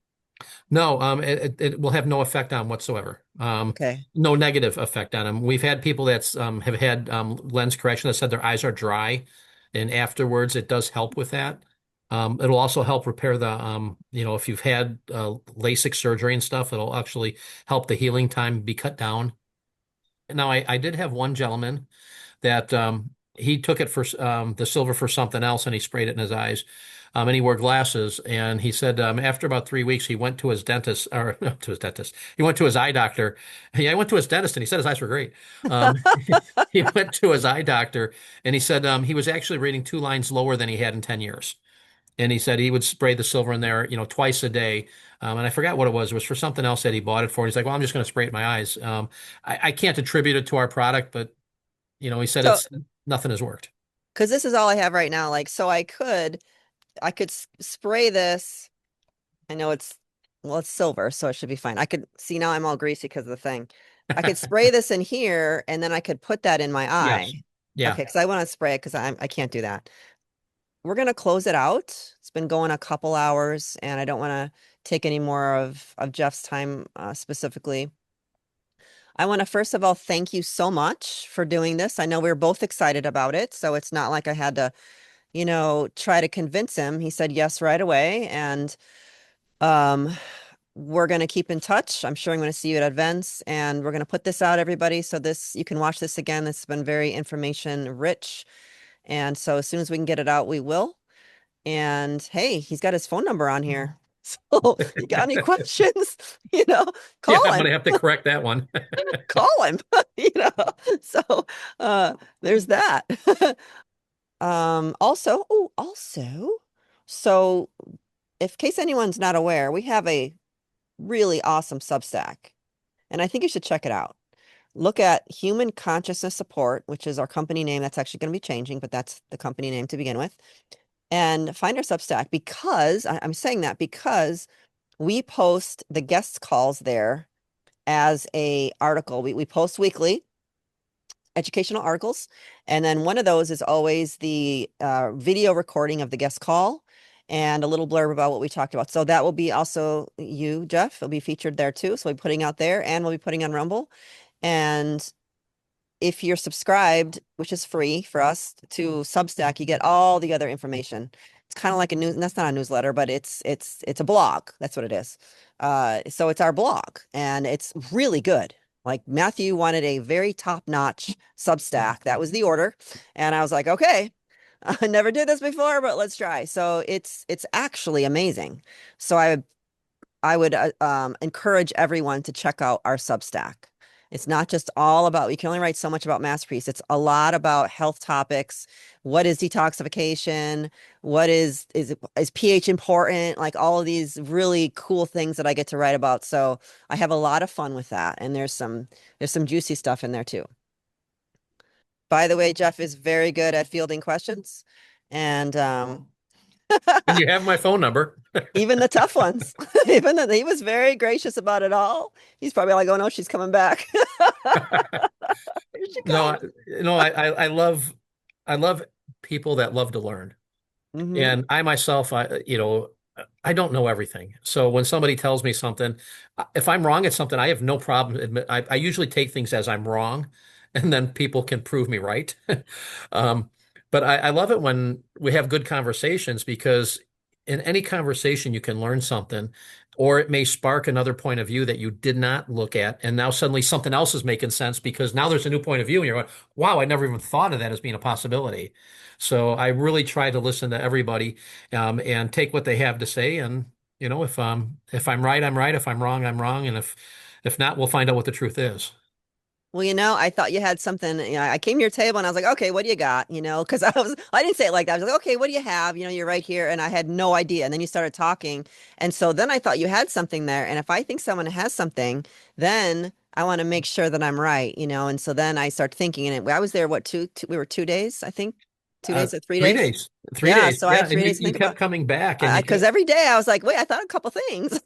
Speaker 2: No, it will have no effect on whatsoever.
Speaker 1: Okay.
Speaker 2: No negative effect on them. We've had people that have had lens correction that said their eyes are dry, and afterwards it does help with that. It'll also help repair if you've had LASIK surgery and stuff, it'll actually help the healing time be cut down. Now, I did have one gentleman that he took it for the silver for something else and he sprayed it in his eyes. And he wore glasses. And he said after about 3 weeks, he went to his dentist, or no, to his dentist. He went to his eye doctor. Yeah, I went to his dentist and he said his eyes were great. Um, he went to his eye doctor and he said he was actually reading 2 lines lower than he had in 10 years. And he said he would spray the silver in there, twice a day. And I forgot what it was. It was for something else that he bought it for. He's like, well, I'm just going to spray it in my eyes. I can't attribute it to our product, but he said
Speaker 1: So,
Speaker 2: it's nothing has worked.
Speaker 1: because this is all I have right now, like, so I could spray this. I know it's silver, so it should be fine. I could see now I'm all greasy because of the thing. I could spray this in here and then I could put that in my
Speaker 2: Yes.
Speaker 1: eye.
Speaker 2: Yeah.
Speaker 1: Okay, because I want to spray it because I can't do that. We're gonna close it out. It's been going a couple hours and I don't want to take any more of Jeff's time specifically. I want to first of all thank you so much for doing this. I know we were both excited about it, so it's not like I had to, try to convince him. He said yes right away, and um, we're going to keep in touch. I'm sure I'm going to see you at events, and we're going to put this out, everybody. So you can watch this again. This has been very information rich. And so as soon as we can get it out, we will. And hey, he's got his phone number on here. So you got any questions,
Speaker 2: Yeah,
Speaker 1: call
Speaker 2: I'm
Speaker 1: him,
Speaker 2: gonna have to correct that one.
Speaker 1: call him, you know. So there's that. Also, so if case anyone's not aware, we have a really awesome Substack, and I think you should check it out. Look at Human Consciousness Support, which is our company name. That's actually going to be changing, but that's the company name to begin with. And find our Substack because I'm saying that because we post the guest calls there as a article. We post weekly educational articles. And then one of those is always the video recording of the guest call and a little blurb about what we talked about. So that will be also you, Jeff, will be featured there too. So we'll be putting out there and we'll be putting on Rumble. And if you're subscribed, which is free for us to Substack, you get all the other information. It's kind of like a news, that's not a newsletter, but it's a blog. That's what it is. So it's our blog and it's really good. Like Matthew wanted a very top-notch Substack. That was the order. And I was like, okay, I never did this before, but let's try. So it's actually amazing. So I would encourage everyone to check out our Substack. It's not just all about, you can only write so much about Masterpiece. It's a lot about health topics. What is detoxification? What is pH important? Like all of these really cool things that I get to write about. So I have a lot of fun with that. And there's some juicy stuff in there too. By the way, Jeff is very good at fielding questions. And
Speaker 2: And you have my phone number.
Speaker 1: even the tough ones, even though he was very gracious about it all. He's probably like, oh no, she's coming back. Here she
Speaker 2: No,
Speaker 1: comes.
Speaker 2: I love people that love to learn.
Speaker 1: Mhm.
Speaker 2: And I myself, I don't know everything. So when somebody tells me something, if I'm wrong at something, I have no problem admit. I usually take things as I'm wrong, and then people can prove me right. Um, but I love it when we have good conversations because in any conversation you can learn something, or it may spark another point of view that you did not look at, and now suddenly something else is making sense because now there's a new point of view, and you're going, "Wow, I never even thought of that as being a possibility." So I really try to listen to everybody and take what they have to say. And if I'm right, I'm right. If I'm wrong, I'm wrong. And if not, we'll find out what the truth is.
Speaker 1: Well, I thought you had something, I came to your table and I was like, okay, what do you got? Because I didn't say it like that. I was like, okay, what do you have? You're right here. And I had no idea. And then you started talking. And so then I thought you had something there. And if I think someone has something, then I want to make sure that I'm right, And so then I start thinking, and I was there, we were 2 days, I think, 2 days or 3 days.
Speaker 2: 3 days, three
Speaker 1: Yeah.
Speaker 2: days.
Speaker 1: So I
Speaker 2: Yeah.
Speaker 1: had
Speaker 2: And
Speaker 1: 3 days to
Speaker 2: you
Speaker 1: think about
Speaker 2: kept coming back and
Speaker 1: because every day I was like, wait, I thought a couple things.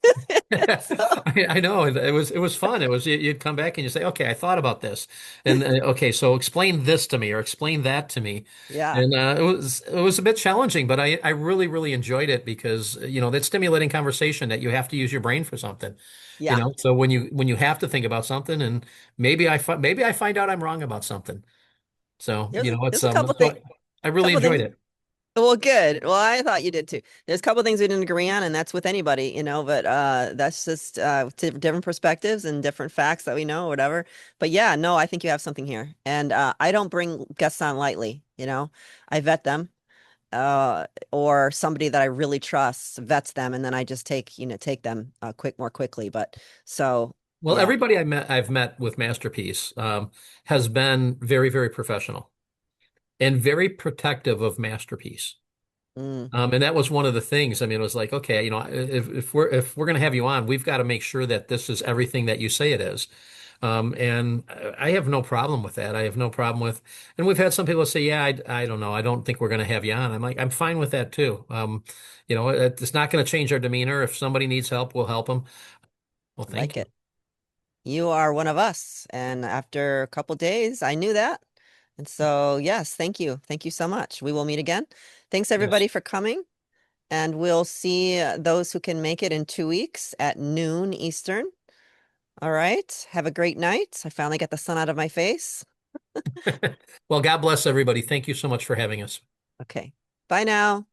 Speaker 1: So,
Speaker 2: I know it was fun. You'd come back and you say, okay, I thought about this, and okay, so explain this to me or explain that to me,
Speaker 1: yeah.
Speaker 2: and it was a bit challenging, but I really really enjoyed it because that stimulating conversation that you have to use your brain for something,
Speaker 1: Yeah.
Speaker 2: so when you have to think about something, and maybe I find out I'm wrong about something, so
Speaker 1: There's
Speaker 2: it's
Speaker 1: a couple
Speaker 2: so
Speaker 1: things.
Speaker 2: I really
Speaker 1: Couple
Speaker 2: enjoyed
Speaker 1: things
Speaker 2: it.
Speaker 1: Well, good. Well, I thought you did too. There's a couple things we didn't agree on, and that's with anybody, but that's just different perspectives and different facts that we know, whatever. But yeah, no, I think you have something here. And I don't bring guests on lightly. I vet them, or somebody that I really trust vets them, and then I just take them more quickly. But so
Speaker 2: Well,
Speaker 1: yeah,
Speaker 2: everybody I've met with Masterpiece has been very, very professional and very protective of Masterpiece.
Speaker 1: mm,
Speaker 2: And that was one of the things. I mean, it was like, okay, if we're going to have you on, we've got to make sure that this is everything that you say it is. And I have no problem with that. I have no problem with, and we've had some people say, yeah, I don't know. I don't think we're going to have you on. I'm like, I'm fine with that too. It's not going to change our demeanor. If somebody needs help, we'll help them. Well, thank
Speaker 1: like
Speaker 2: you.
Speaker 1: it. You are one of us. And after a couple days, I knew that. And so, yes, thank you. Thank you so much. We will meet again. Thanks
Speaker 2: Yes.
Speaker 1: everybody for coming. And we'll see those who can make it in 2 weeks at noon Eastern. All right. Have a great night. I finally got the sun out of my face.
Speaker 2: Well, God bless everybody. Thank you so much for having us.
Speaker 1: Okay. Bye now.